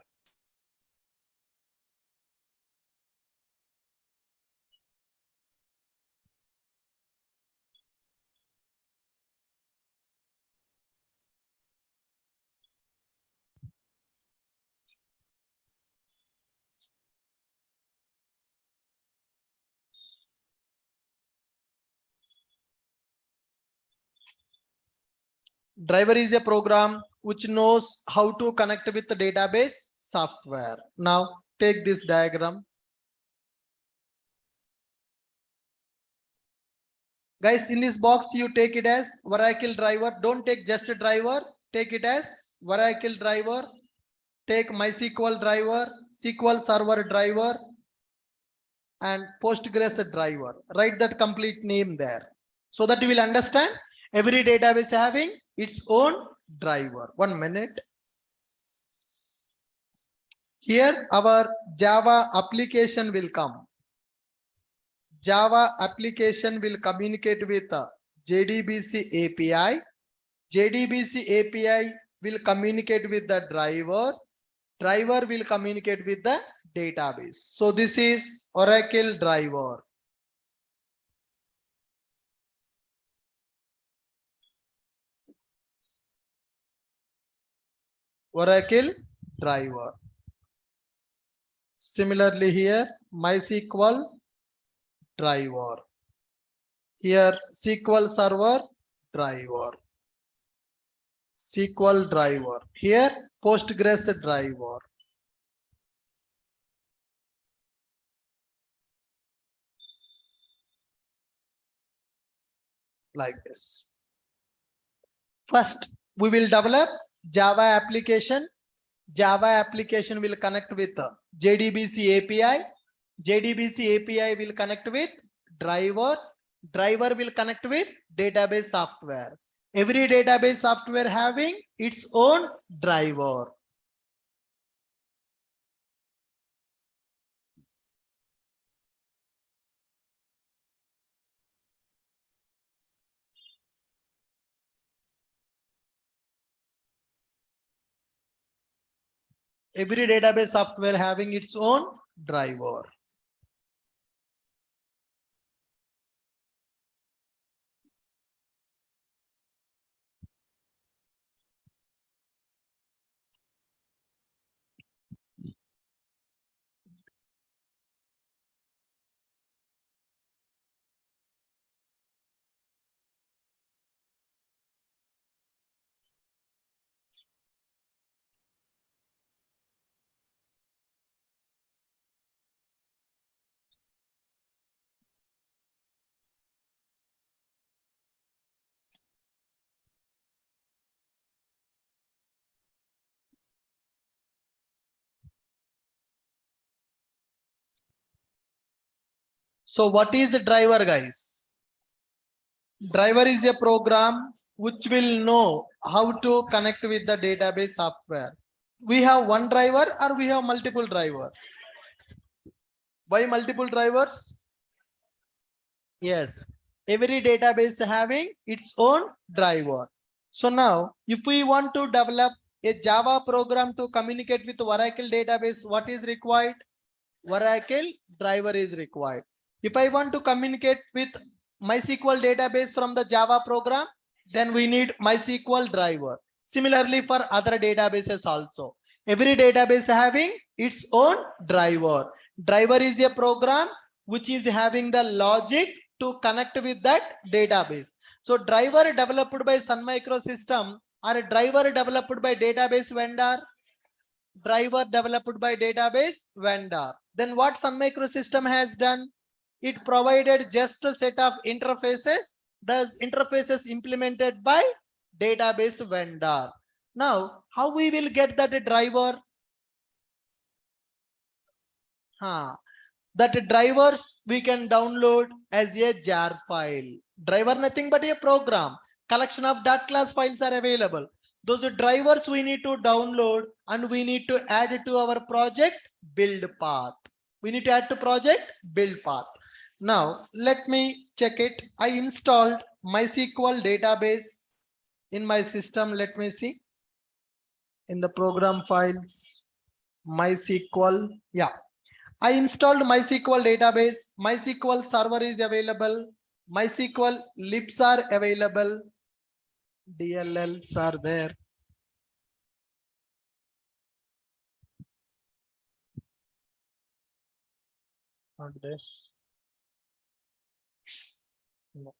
Driver is a program which knows how to connect with the database software. Now take this diagram. Guys, in this box, you take it as Oracle driver. Don't take just a driver. Take it as Oracle driver. Take MySQL driver, SQL server driver, and Postgres driver. Write that complete name there so that you will understand every database having its own driver. 1 minute. Here our Java application will come. Java application will communicate with JDBC API. JDBC API will communicate with the driver. Driver will communicate with the database. So this is Oracle driver. Oracle driver. Similarly here, MySQL driver. Here SQL server driver. SQL driver. Here Postgres driver. Like this. First, we will develop Java application. Java application will connect with JDBC API. JDBC API will connect with driver. Driver will connect with database software. Every database software having its own driver. Every database software having its own driver. So what is a driver, guys? Driver is a program which will know how to connect with the database software. We have one driver or we have multiple driver? Why multiple drivers? Yes, every database having its own driver. So now if we want to develop a Java program to communicate with Oracle database, what is required? Oracle driver is required. If I want to communicate with MySQL database from the Java program, then we need MySQL driver. Similarly for other databases also. Every database having its own driver. Driver is a program which is having the logic to connect with that database. So driver developed by Sun Microsystem or a driver developed by database vendor? Driver developed by database vendor. Then what Sun Microsystem has done? It provided just a set of interfaces. The interfaces implemented by database vendor. Now, how we will get that driver? That drivers we can download as a jar file. Driver nothing but a program. Collection of .class files are available. Those drivers we need to download and we need to add to our project build path. We need to add to project build path. Now let me check it. I installed MySQL database in my system. Let me see in the program files, MySQL. Yeah, I installed MySQL database. MySQL server is available. MySQL libs are available. DLLs are there. Not this. No.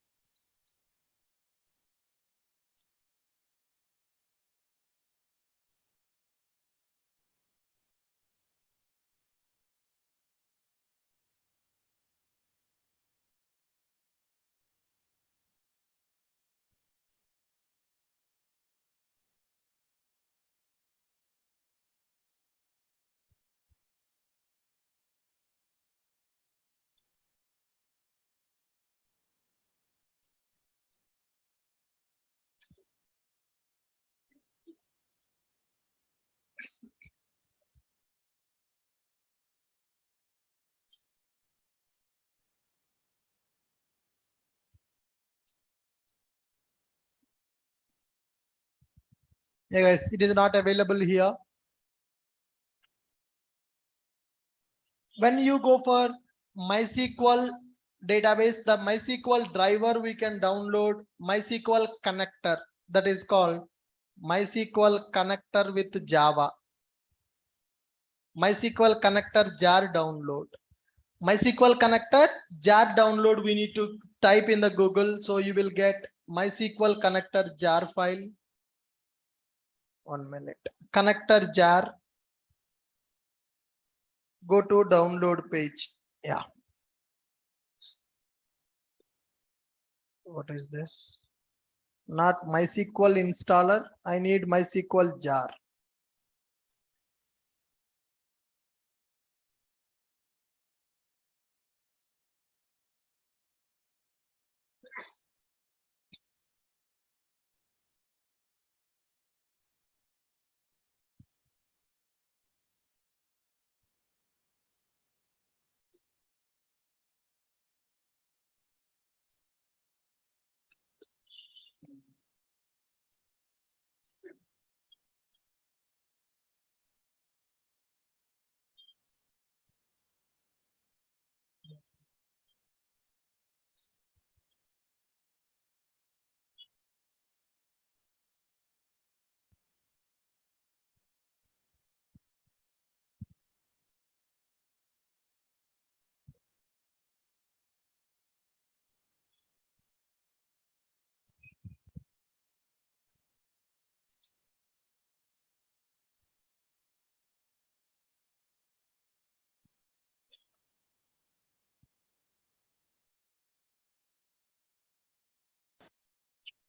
Yeah, guys, it is not available here. When you go for MySQL database, the MySQL driver we can download MySQL connector, that is called MySQL connector with Java. MySQL connector jar download. MySQL connector jar download we need to type in the Google, so you will get MySQL connector jar file. 1 minute. Connector jar. Go to download page. Yeah. What is this? Not MySQL installer. I need MySQL jar.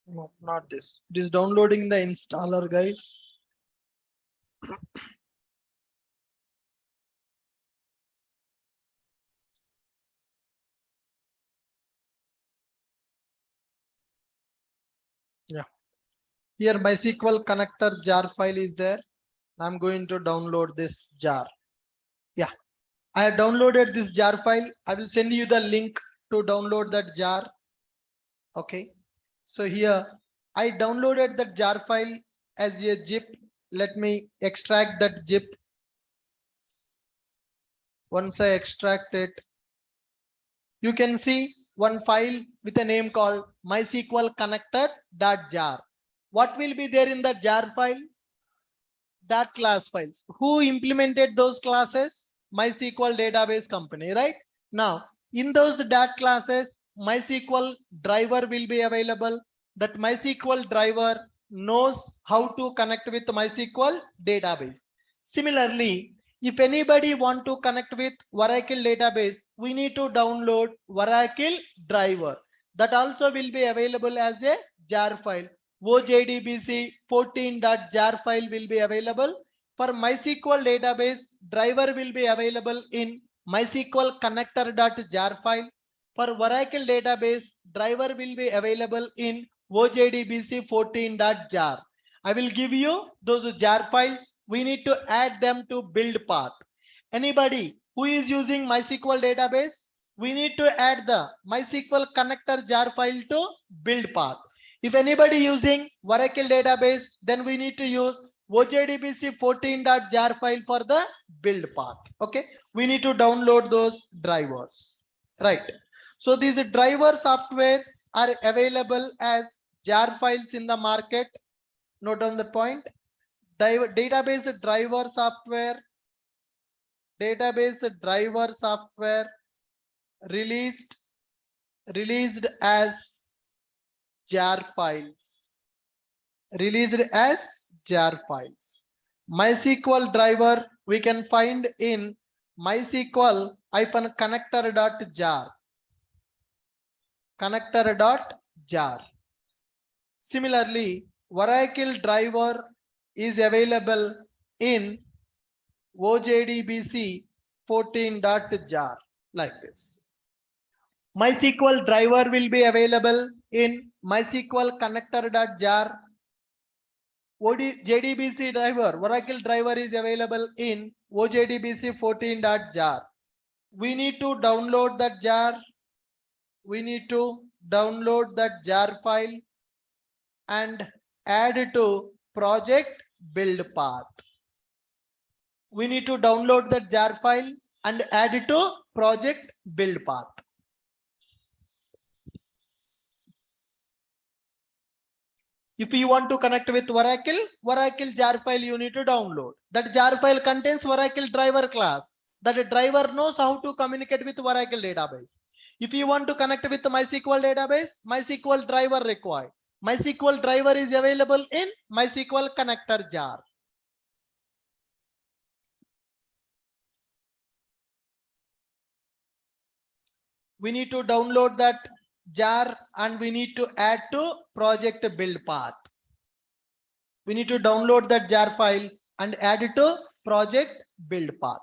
No, not this. It is downloading the installer, guys. Yeah. Here MySQL connector jar file is there. I'm going to download this jar. Yeah. I have downloaded this jar file. I will send you the link to download that jar. Okay. So here I downloaded that jar file as a zip. Let me extract that zip. Once I extract it, you can see one file with a name called MySQL connector.jar. What will be there in the jar file? That class files. Who implemented those classes? MySQL database company, right? Now, in those dat classes, MySQL driver will be available. That MySQL driver knows how to connect with MySQL database. Similarly, if anybody want to connect with Oracle database, we need to download Oracle driver. That also will be available as a jar file. OJDBC 14.jar file will be available. For MySQL database, driver will be available in MySQL connector.jar file. For Oracle database, driver will be available in OJDBC 14.jar. I will give you those jar files. We need to add them to build path. Anybody who is using MySQL database, we need to add the MySQL connector jar file to build path. If anybody using Oracle database, then we need to use OJDBC 14.jar file for the build path. Okay, we need to download those drivers, right? So these driver softwares are available as jar files in the market. Note on the point. Database driver software released as jar files. MySQL driver we can find in MySQL-connector.jar. Similarly, Oracle driver is available in OJDBC 14.jar like this. MySQL driver will be available in MySQL connector.jar. JDBC driver, Oracle driver is available in OJDBC 14.jar. We need to download that jar. Jar file and add it to project build path. We need to download that jar file and add it to project build path. If you want to connect with Oracle jar file you need to download. That jar file contains Oracle driver class. That driver knows how to communicate with Oracle database. If you want to connect with the MySQL database, MySQL driver required. MySQL driver is available in MySQL connector jar. We need to download that jar and we need to add to project build path. We need to download that jar file and add it to project build path.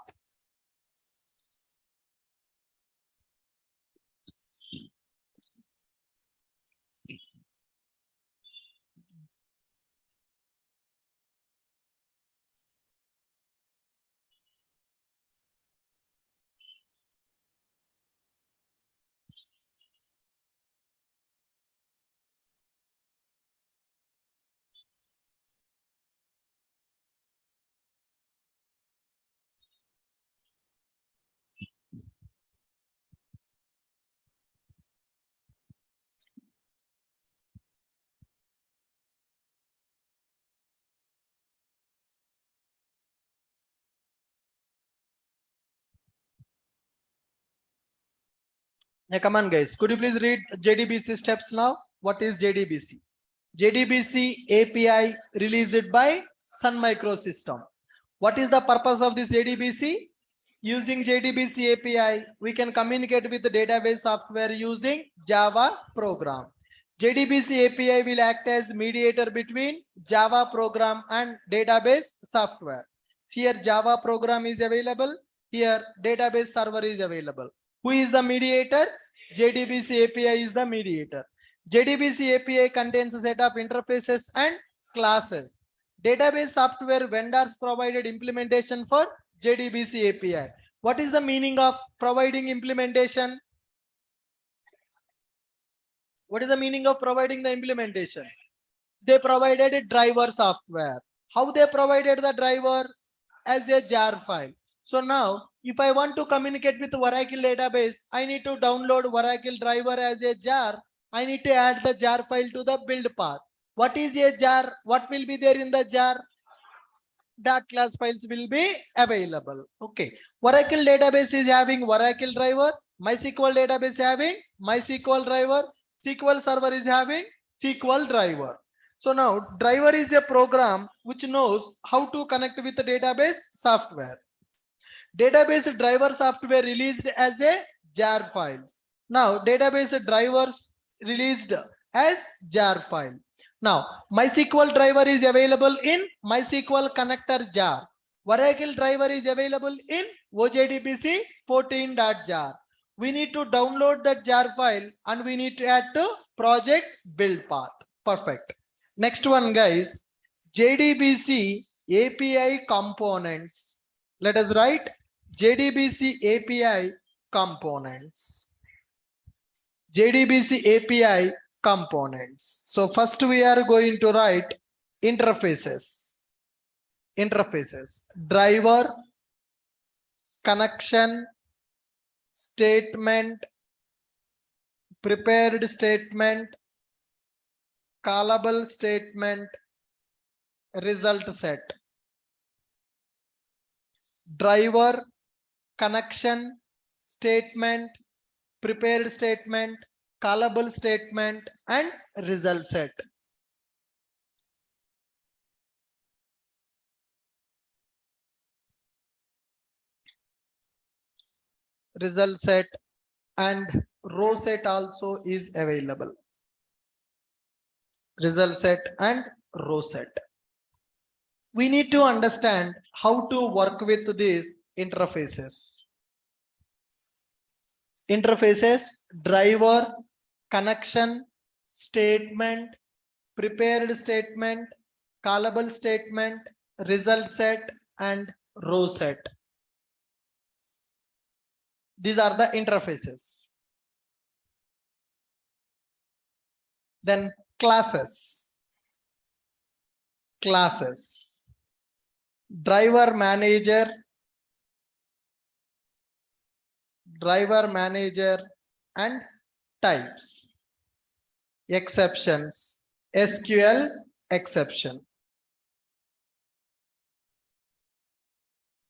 Now come on guys, could you please read JDBC steps now? What is JDBC? JDBC API released by Sun Microsystem. What is the purpose of this JDBC? Using JDBC API, we can communicate with the database software using Java program. JDBC API will act as mediator between Java program and database software. Here Java program is available. Here database server is available. Who is the mediator? JDBC API is the mediator. JDBC API contains a set of interfaces and classes. Database software vendors provided implementation for JDBC API. What is the meaning of providing implementation? What is the meaning of providing the implementation? They provided a driver software. How they provided the driver? As a jar file. So now if I want to communicate with Oracle database, I need to download Oracle driver as a jar. I need to add the jar file to the build path. What is a jar? What will be there in the jar? Dot class files will be available. Okay. Oracle database is having Oracle driver. MySQL database having MySQL driver, SQL server is having SQL driver. So now driver is a program which knows how to connect with the database software. Database driver software released as a jar files. Now database drivers released as jar file. Now MySQL driver is available in MySQL connector jar. Oracle driver is available in OJDBC 14.jar. We need to download that jar file and we need to add to project build path. Perfect. Next one, guys, JDBC API components. Let us write JDBC API components. JDBC API components. So first we are going to write interfaces. Interfaces. Driver, connection, statement, prepared statement, callable statement, result set. Driver, connection, statement, prepared statement, callable statement, and result set. Result set and row set also is available. Result set and row set. We need to understand how to work with these interfaces. Interfaces, driver, connection, statement, prepared statement, callable statement, result set, and row set. These are the interfaces. Then classes. Classes. Driver manager. Driver manager and types. Exceptions. SQL exception.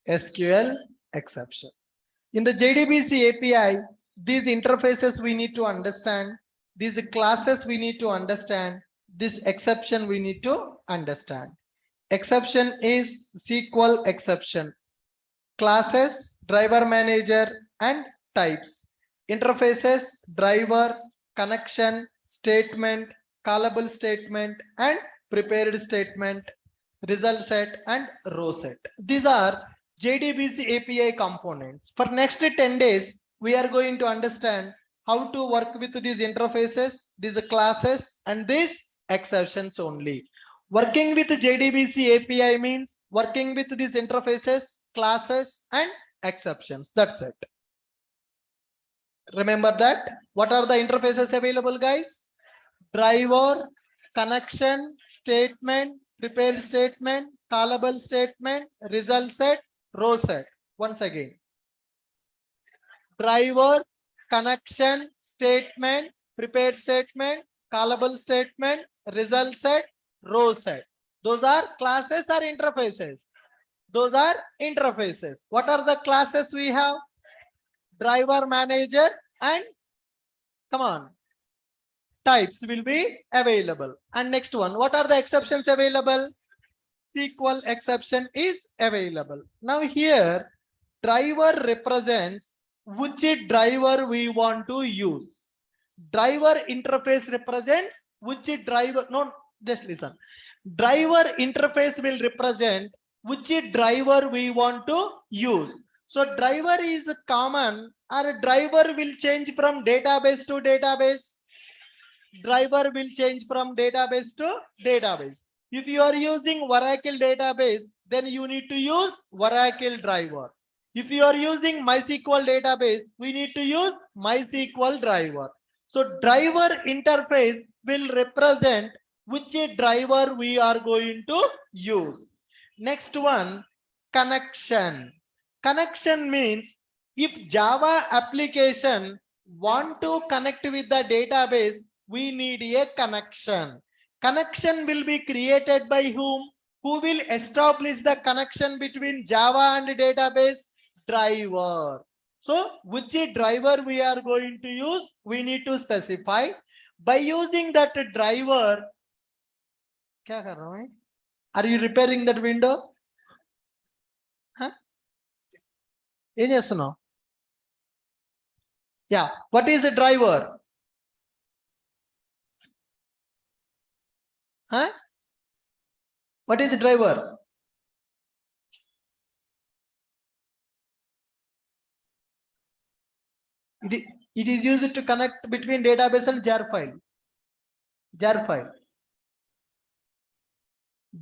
SQL exception. In the JDBC API, these interfaces we need to understand, these classes we need to understand, this exception we need to understand. Exception is SQL exception. Classes, driver manager and types. Interfaces, driver, connection, statement, callable statement and prepared statement, result set and row set. These are JDBC API components. For next 10 days, we are going to understand how to work with these interfaces, these classes and these exceptions only. Working with JDBC API means working with these interfaces, classes and exceptions. That's it. Remember that. What are the interfaces available, guys? Driver, connection, statement, prepared statement, callable statement, result set, row set. Once again, driver, connection, statement, prepared statement, callable statement, result set, row set. Those are classes or interfaces? Those are interfaces. What are the classes we have? Driver manager and come on, types will be available. And next one, what are the exceptions available? SQL exception is available. Now here driver represents which driver we want to use. Driver interface represents which driver. No, just listen. Driver interface will represent which driver we want to use. So driver is common or driver will change from database to database. Driver will change from database to database. If you are using Oracle database, then you need to use Oracle driver. If you are using MySQL database, we need to use MySQL driver. So driver interface will represent which driver we are going to use. Next one, connection. Connection means if Java application want to connect with the database, we need a connection. Connection will be created by whom? Who will establish the connection between Java and database? Driver. So which driver we are going to use, we need to specify. By using that driver, क्या कर रहा हूं मैं? Are you repairing that window? Huh? ఏం చేస్తున్నావు? Yeah, what is the driver? Huh? What is the driver? It is used to connect between database and jar file. Jar file.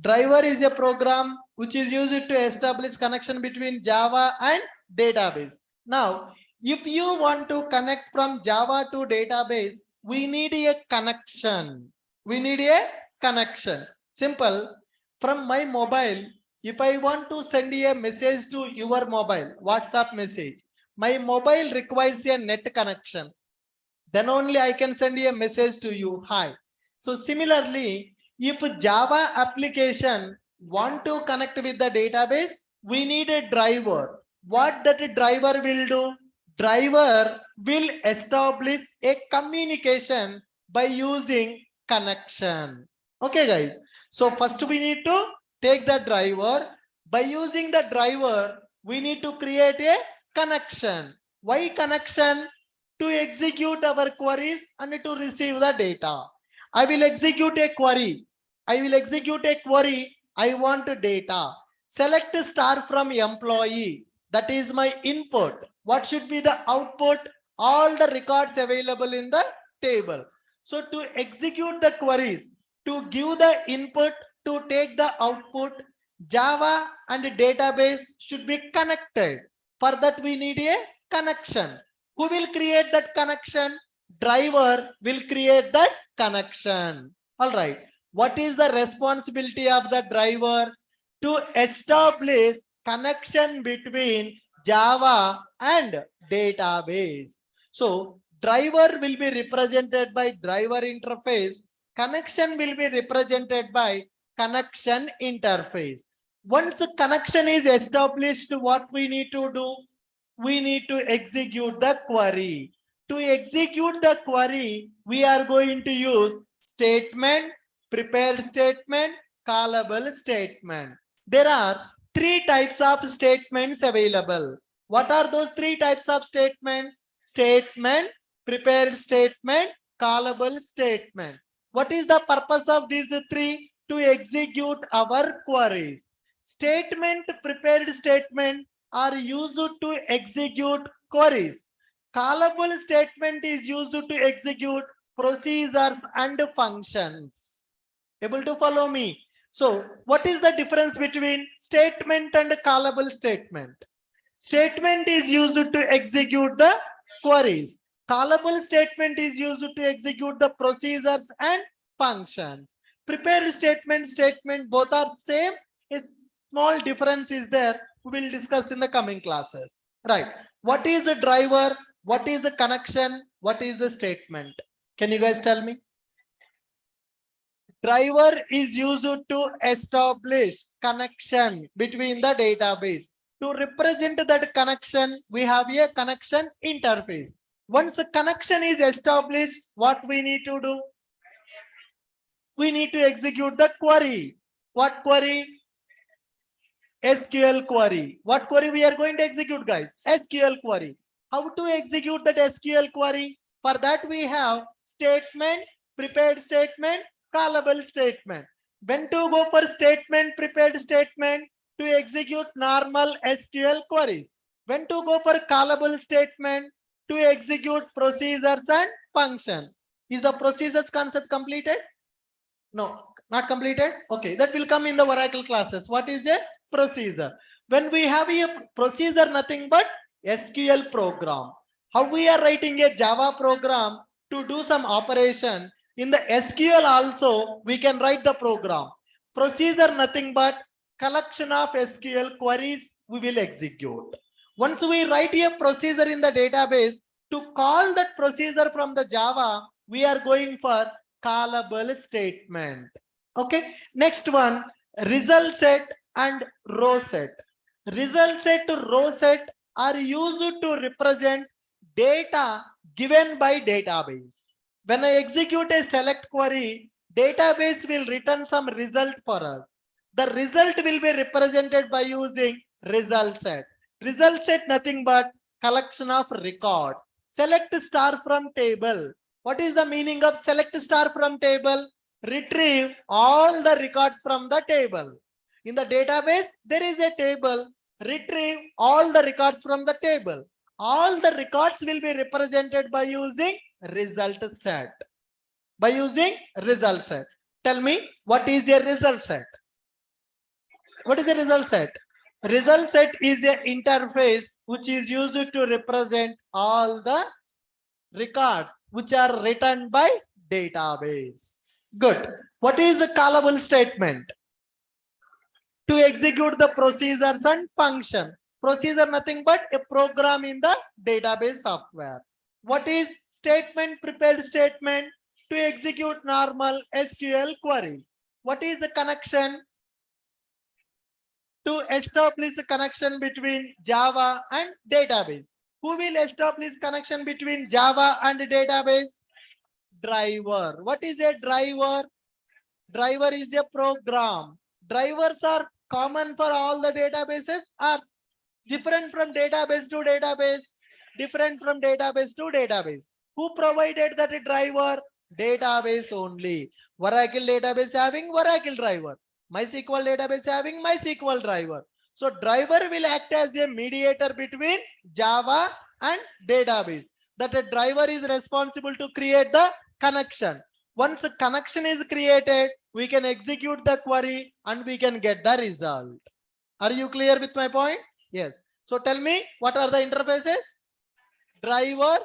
Driver is a program which is used to establish connection between Java and database. Now, if you want to connect from Java to database, we need a connection. We need a connection. Simple. From my mobile, if I want to send a message to your mobile, WhatsApp message, my mobile requires a net connection. Then only I can send a message to you. Hi. So similarly, if Java application want to connect with the database, we need a driver. What that driver will do? Driver will establish a communication by using connection. Okay, guys. So first we need to take the driver. By using the driver, we need to create a connection. Why connection? To execute our queries and to receive the data. I will execute a query. I want data. Select star from employee. That is my input. What should be the output? All the records available in the table. So to execute the queries, to give the input, to take the output, Java and database should be connected. For that we need a connection. Who will create that connection? Driver will create that connection. All right. What is the responsibility of the driver? To establish connection between Java and database. So driver will be represented by driver interface. Connection will be represented by connection interface. Once the connection is established, what we need to do? We need to execute the query. To execute the query, we are going to use statement, prepared statement, callable statement. There are three types of statements available. What are those three types of statements? Statement, prepared statement, callable statement. What is the purpose of these three? To execute our queries. Statement, prepared statement are used to execute queries. Callable statement is used to execute procedures and functions. Able to follow me? So what is the difference between statement and callable statement? Statement is used to execute the queries. Callable statement is used to execute the procedures and functions. Prepared statement, both are same. A small difference is there. We will discuss in the coming classes. Right. What is a driver? What is a connection? What is a statement? Can you guys tell me? Driver is used to establish connection between the database. To represent that connection, we have a connection interface. Once a connection is established, what we need to do? We need to execute the query. What query? SQL query. What query we are going to execute, guys? SQL query. How to execute that SQL query? For that we have statement, prepared statement, callable statement. When to go for statement, prepared statement? To execute normal SQL queries. When to go for callable statement? To execute procedures and functions. Is the procedures concept completed? No, not completed. Okay, that will come in the Oracle classes. What is a procedure? When we have a procedure, nothing but SQL program. How we are writing a Java program to do some operation, in the SQL also we can write the program. Procedure nothing but collection of SQL queries we will execute. Once we write a procedure in the database, to call that procedure from the Java, we are going for callable statement. Okay, next one, result set and row set. Result set to row set are used to represent data given by database. When I execute a select query, database will return some result for us. The result will be represented by using result set. Result set nothing but collection of records. Select star from table. What is the meaning of select star from table? Retrieve all the records from the table. In the database, there is a table. Retrieve all the records from the table. All the records will be represented by using result set. By using result set. Tell me, what is a result set? What is a result set? Result set is an interface which is used to represent all the records which are written by database. Good. What is the callable statement? To execute the procedures and function. Procedure nothing but a program in the database software. What is statement? Prepared statement to execute normal SQL queries. What is the connection? To establish the connection between Java and database. Who will establish connection between Java and database? Driver. What is a driver? Driver is a program. Drivers are common for all the databases, are different from database to database, different from database to database. Who provided that driver? Database only. Oracle database having Oracle driver. MySQL database having MySQL driver. So driver will act as a mediator between Java and database. That a driver is responsible to create the connection. Once a connection is created, we can execute the query and we can get the result. Are you clear with my point? Yes. So tell me, what are the interfaces? Driver,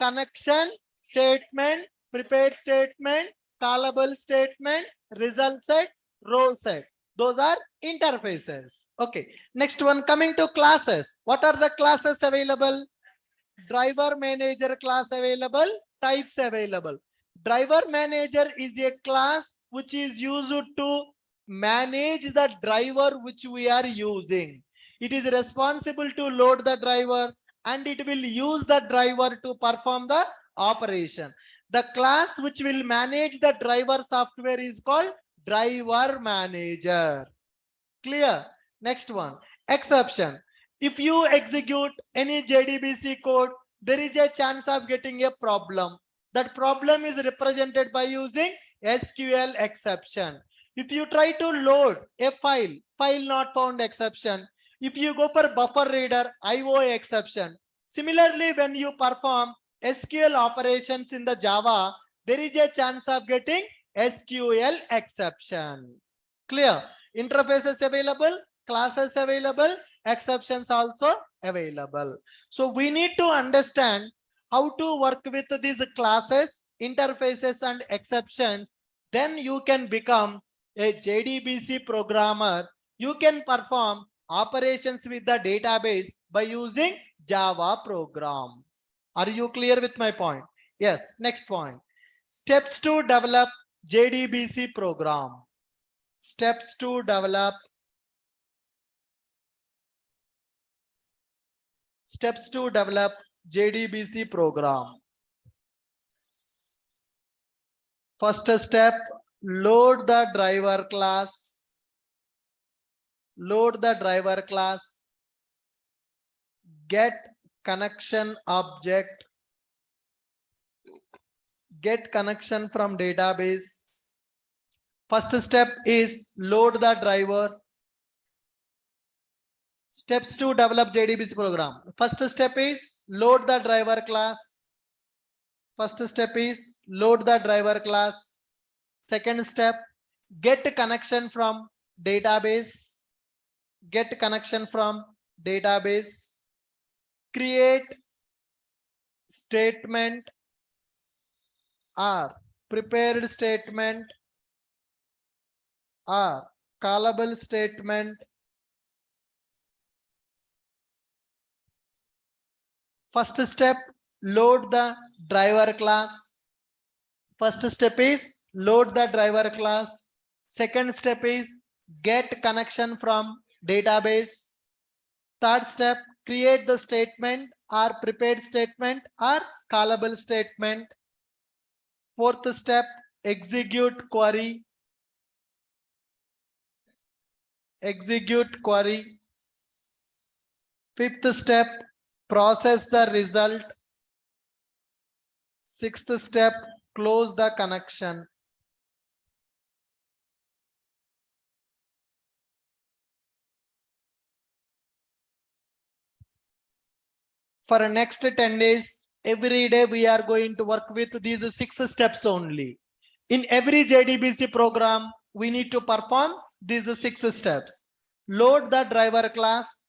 connection, statement, prepared statement, callable statement, result set, row set. Those are interfaces. Okay. Next one, coming to classes. What are the classes available? Driver manager class available, types available. Driver manager is a class which is used to manage the driver which we are using. It is responsible to load the driver and it will use the driver to perform the operation. The class which will manage the driver software is called driver manager. Clear? Next one, exception. If you execute any JDBC code, there is a chance of getting a problem. That problem is represented by using SQL exception. If you try to load a file not found exception. If you go for buffer reader, IO exception. Similarly, when you perform SQL operations in the Java, there is a chance of getting SQL exception. Clear? Interfaces available, classes available, exceptions also available. So we need to understand how to work with these classes, interfaces and exceptions. Then you can become a JDBC programmer. You can perform operations with the database by using Java program. Are you clear with my point? Yes. Next point. Steps to develop JDBC program. Steps to develop JDBC program. First step, load the driver class. Load the driver class. Get connection object. Get connection from database. First step is load the driver. Steps to develop JDBC program. First step is load the driver class. First step is load the driver class. Second step, get connection from database. Get connection from database. Create statement or prepared statement or callable statement. First step, load the driver class. First step is load the driver class. Second step is get connection from database. Third step, create the statement or prepared statement or callable statement. Fourth step, execute query. Execute query. Fifth step, process the result. Sixth step, close the connection. For next 10 days, every day we are going to work with these 6 steps only. In every JDBC program, we need to perform these 6 steps. Load the driver class,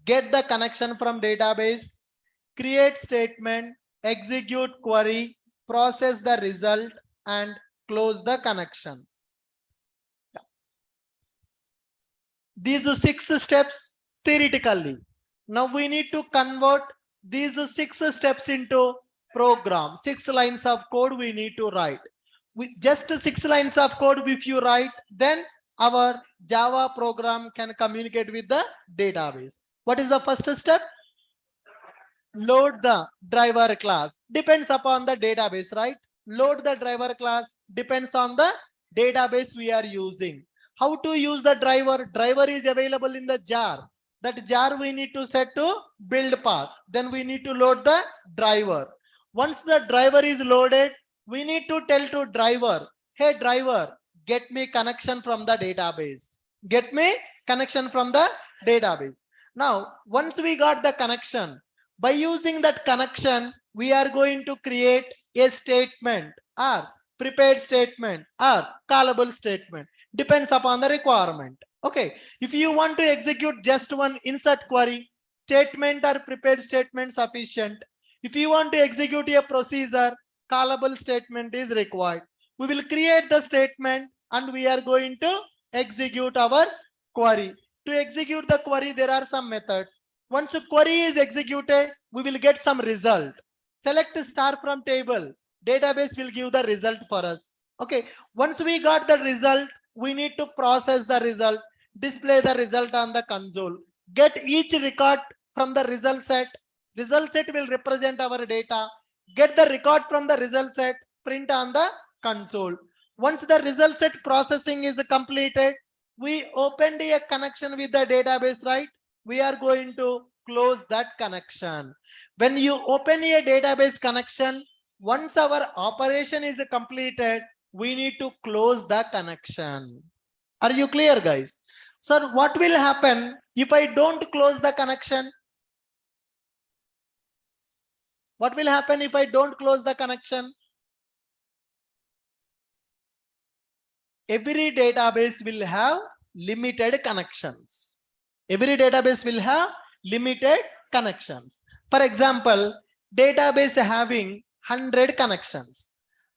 get the connection from database, create statement, execute query, process the result, and close the connection. These 6 steps theoretically. Now we need to convert these 6 steps into program. 6 lines of code we need to write. With just 6 lines of code if you write, then our Java program can communicate with the database. What is the first step? Load the driver class. Depends upon the database, right? Load the driver class depends on the database we are using. How to use the driver? Driver is available in the jar. That jar we need to set to build path. Then we need to load the driver. Once the driver is loaded, we need to tell to driver, hey driver, get me connection from the database. Get me connection from the database. Now, once we got the connection, by using that connection, we are going to create a statement or prepared statement or callable statement. Depends upon the requirement. Okay, if you want to execute just one insert query, statement or prepared statement sufficient. If you want to execute a procedure, callable statement is required. We will create the statement and we are going to execute our query. To execute the query, there are some methods. Once a query is executed, we will get some result. Select star from table. Database will give the result for us. Okay, once we got the result, we need to process the result, display the result on the console, get each record from the result set. Result set will represent our data. Get the record from the result set, print on the console. Once the result set processing is completed, we opened a connection with the database, right? We are going to close that connection. When you open a database connection, once our operation is completed, we need to close the connection. Are you clear, guys? Sir, what will happen if I don't close the connection? What will happen if I don't close the connection? Every database will have limited connections. Every database will have limited connections. For example, database having 100 connections.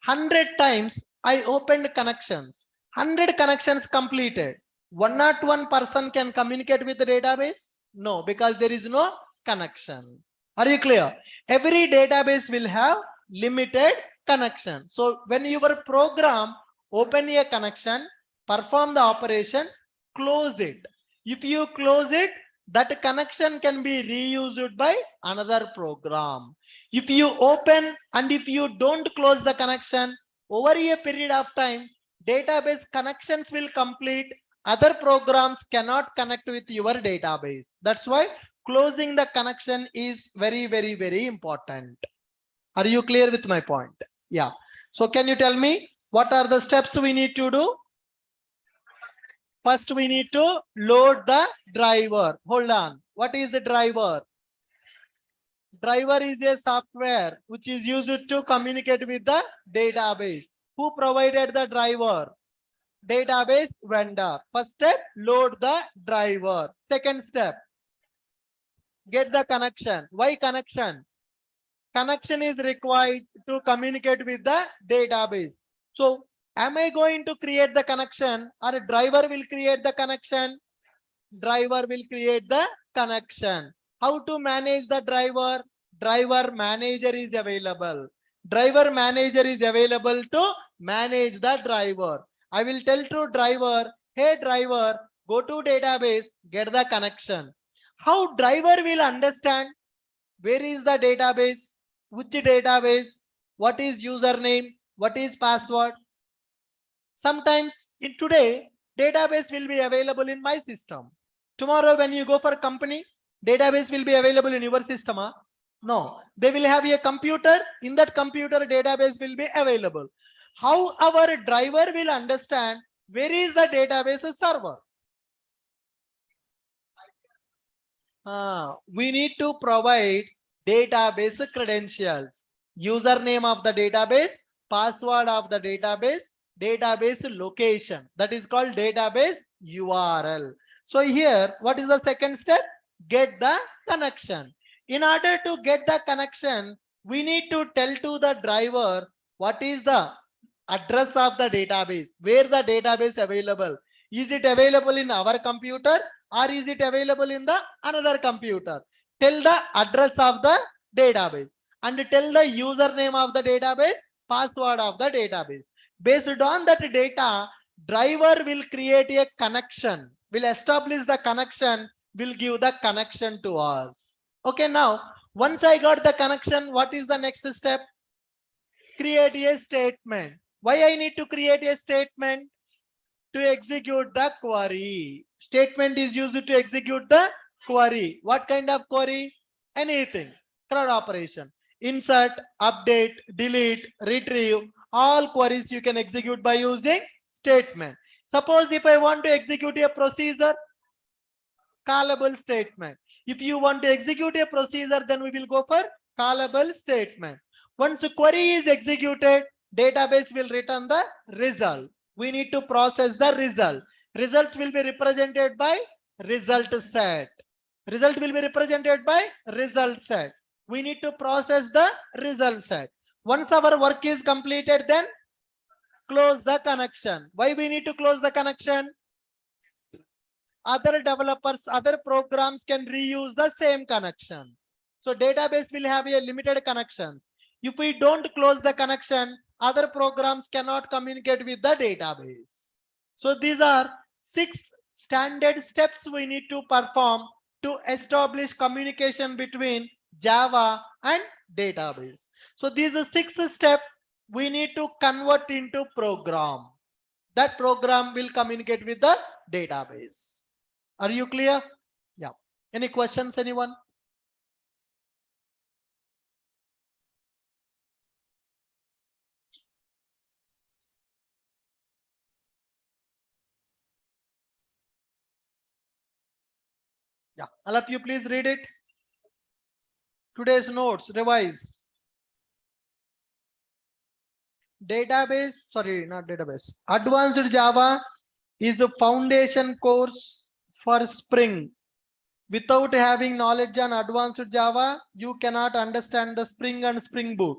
100 times I opened connections. 100 connections completed. One person can communicate with the database? No, because there is no connection. Are you clear? Every database will have limited connection. So when your program open a connection, perform the operation, close it. If you close it, that connection can be reused by another program. If you open and if you don't close the connection, over a period of time, database connections will complete. Other programs cannot connect with your database. That's why closing the connection is very, very, very important. Are you clear with my point? Yeah. So can you tell me what are the steps we need to do? First, we need to load the driver. Hold on. What is the driver? Driver is a software which is used to communicate with the database. Who provided the driver? Database vendor. First step, load the driver. Second step, get the connection. Why connection? Connection is required to communicate with the database. So am I going to create the connection or a driver will create the connection? Driver will create the connection. How to manage the driver? Driver manager is available. Driver manager is available to manage the driver. I will tell to driver, hey driver, go to database, get the connection. How driver will understand where is the database, which database, what is username, what is password. Sometimes in today, database will be available in my system. Tomorrow when you go for a company, database will be available in your system. Huh? No, they will have a computer. In that computer, database will be available. How our driver will understand where is the database server? We need to provide database credentials, username of the database, password of the database, database location. That is called database URL. So here, what is the second step? Get the connection. In order to get the connection, we need to tell to the driver what is the address of the database, where the database available. Is it available in our computer or is it available in the another computer? Tell the address of the database and tell the username of the database, password of the database. Based on that data, driver will create a connection, will establish the connection, will give the connection to us. Okay, now once I got the connection, what is the next step? Create a statement. Why I need to create a statement? To execute the query. Statement is used to execute the query. What kind of query? Anything. CRUD operation. Insert, update, delete, retrieve. All queries you can execute by using statement. Suppose if I want to execute a procedure, callable statement. If you want to execute a procedure, then we will go for callable statement. Once a query is executed, database will return the result. We need to process the result. Results will be represented by result set. Result will be represented by result set. We need to process the result set. Once our work is completed, then close the connection. Why we need to close the connection? Other developers, other programs can reuse the same connection. So database will have a limited connections. If we don't close the connection, other programs cannot communicate with the database. So these are 6 standard steps we need to perform to establish communication between Java and database. So these are 6 steps we need to convert into program. That program will communicate with the database. Are you clear? Yeah. Any questions, anyone? Yeah. All of you, please read it. Today's notes, revise. Database, sorry, not database. Advanced Java is a foundation course for Spring. Without having knowledge on advanced Java, you cannot understand the Spring and Spring Boot.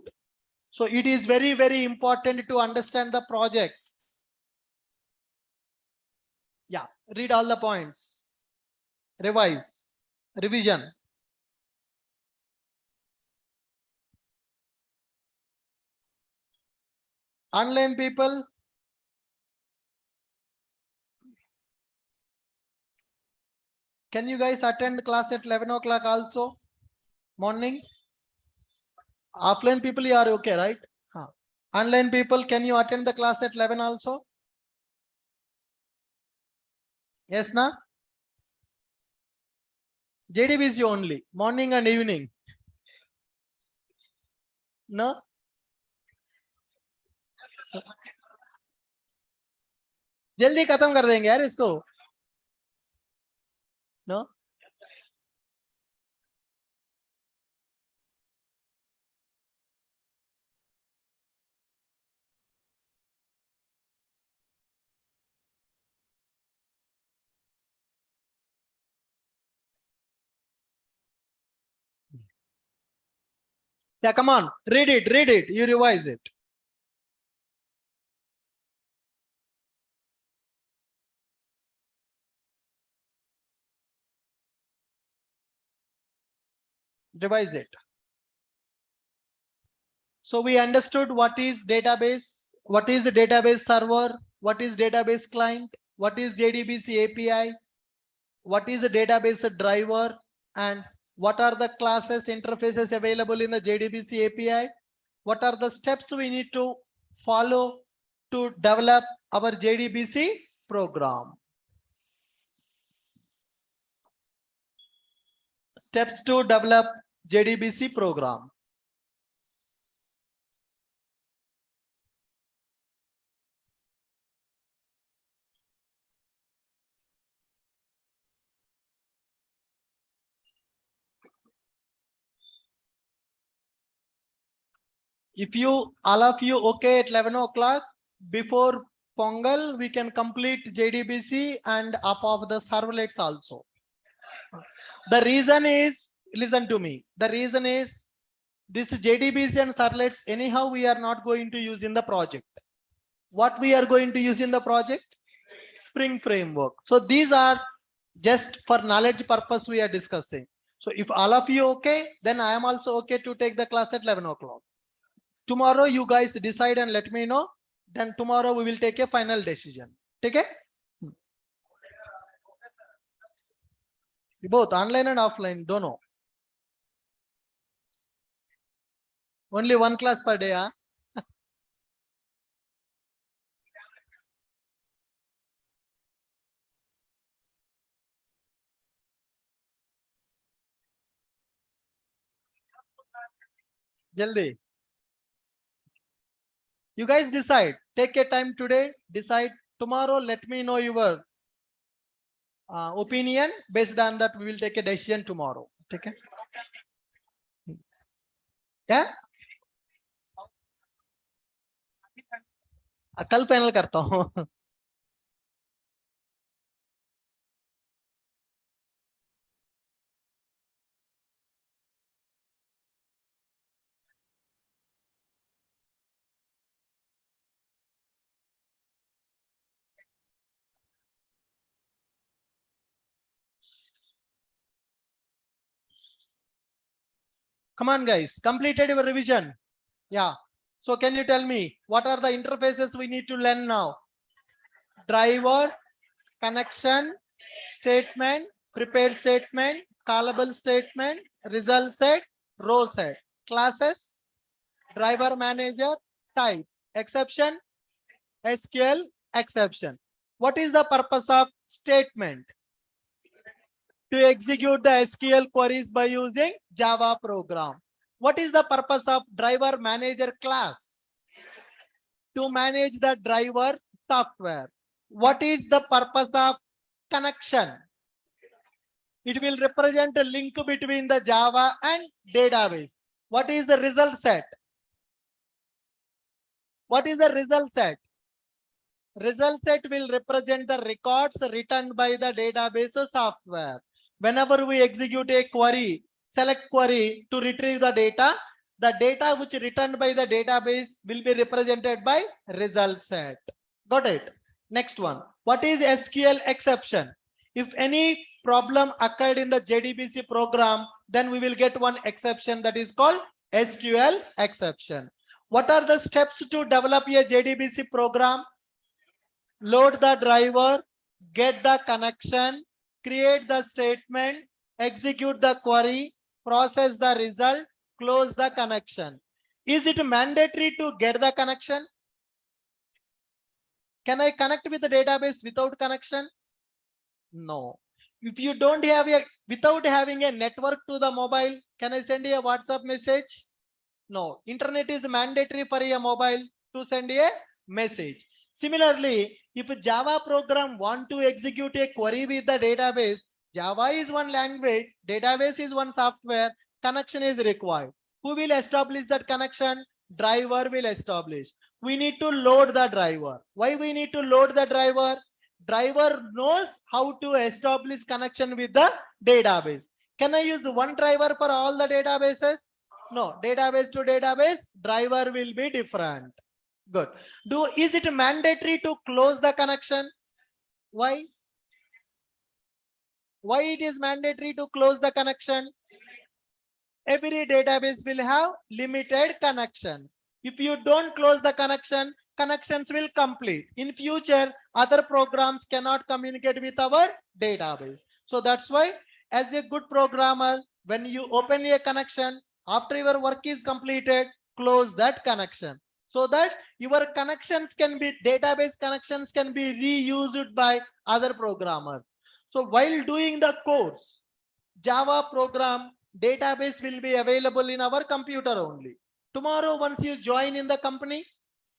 So it is very, very important to understand the projects. Yeah, read all the points. Revise, revision. Online people, can you guys attend the class at 11 o'clock also? Morning? Offline people, you are okay, right? Online people, can you attend the class at 11 also? Yes, na? JDBC only, morning and evening. No? जल्दी खत्म कर देंगे यार इसको. No? Yeah, come on, read it, you revise it. Revise it. So we understood what is database, what is a database server, what is database client, what is JDBC API, what is a database driver, And what are the classes interfaces available in the JDBC API? What are the steps we need to follow to develop our JDBC program? Steps to develop JDBC program. If you all of you okay at 11 o'clock, before Pongal we can complete JDBC and up of the servlets also. The reason is, listen to me, the reason is this JDBC and servlets anyhow we are not going to use in the project. What we are going to use in the project? Spring framework. So these are just for knowledge purpose we are discussing. So if all of you okay, then I am also okay to take the class at 11 o'clock. Tomorrow you guys decide and let me know. Then tomorrow we will take a final decision. Okay? Both online and offline, dono. Only one class per day, huh? Jaldi. You guys decide. Take a time today. Decide tomorrow. Let me know your opinion. Based on that, we will take a decision tomorrow. Okay? Yeah. कल panel करता हूँ. Come on, guys. Completed your revision. Yeah. So can you tell me what are the interfaces we need to learn now? Driver, connection, statement, prepared statement, callable statement, result set, row set, classes, driver manager, types, exception, SQL, exception. What is the purpose of statement? To execute the SQL queries by using Java program. What is the purpose of driver manager class? To manage the driver software. What is the purpose of connection? It will represent a link between the Java and database. What is the result set? What is the result set? Result set will represent the records written by the database software. Whenever we execute a query, select query to retrieve the data which written by the database will be represented by result set. Got it? Next one. What is SQL exception? If any problem occurred in the JDBC program, then we will get one exception that is called SQL exception. What are the steps to develop a JDBC program? Load the driver, get the connection, create the statement, execute the query, process the result, close the connection. Is it mandatory to get the connection? Can I connect with the database without connection? No. If you don't have without having a network to the mobile, can I send you a WhatsApp message? No. Internet is mandatory for a mobile to send a message. Similarly, if a Java program want to execute a query with the database, Java is one language, database is one software, connection is required. Who will establish that connection? Driver will establish. We need to load the driver. Why we need to load the driver? Driver knows how to establish connection with the database. Can I use one driver for all the databases? No, database to database, driver will be different. Good. Is it mandatory to close the connection? Why? Why it is mandatory to close the connection? Every database will have limited connections. If you don't close the connection, connections will complete. In future, other programs cannot communicate with our database. So that's why as a good programmer, when you open a connection, after your work is completed, close that connection so that your connections can be database connections can be reused by other programmers. So while doing the course, Java program database will be available in our computer only. Tomorrow, once you join in the company,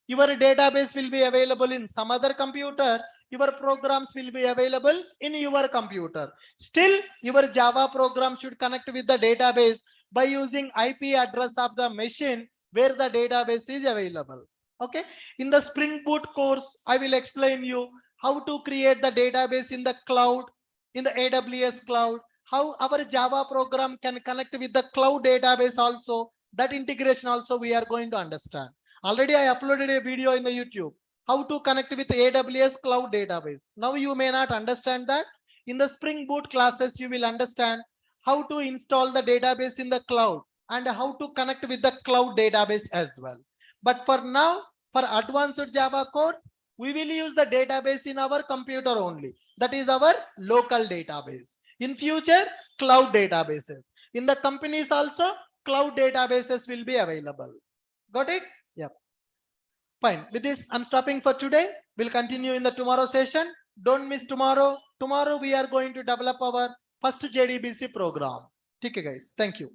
your database will be available in some other computer. Your programs will be available in your computer. Still, your Java program should connect with the database by using IP address of the machine where the database is available. Okay. In the Spring Boot course, I will explain you how to create the database in the cloud, in the AWS cloud, how our Java program can connect with the cloud database also. That integration also we are going to understand. Already I uploaded a video in the YouTube, how to connect with AWS cloud database. Now you may not understand that. In the Spring Boot classes, you will understand how to install the database in the cloud and how to connect with the cloud database as well. But for now, for advanced Java course, we will use the database in our computer only. That is our local database. In future, cloud databases. In the companies also, cloud databases will be available. Got it? Yep. Fine. With this, I'm stopping for today. We'll continue in the tomorrow session. Don't miss tomorrow. Tomorrow we are going to develop our first JDBC program. Okay, guys. Thank you.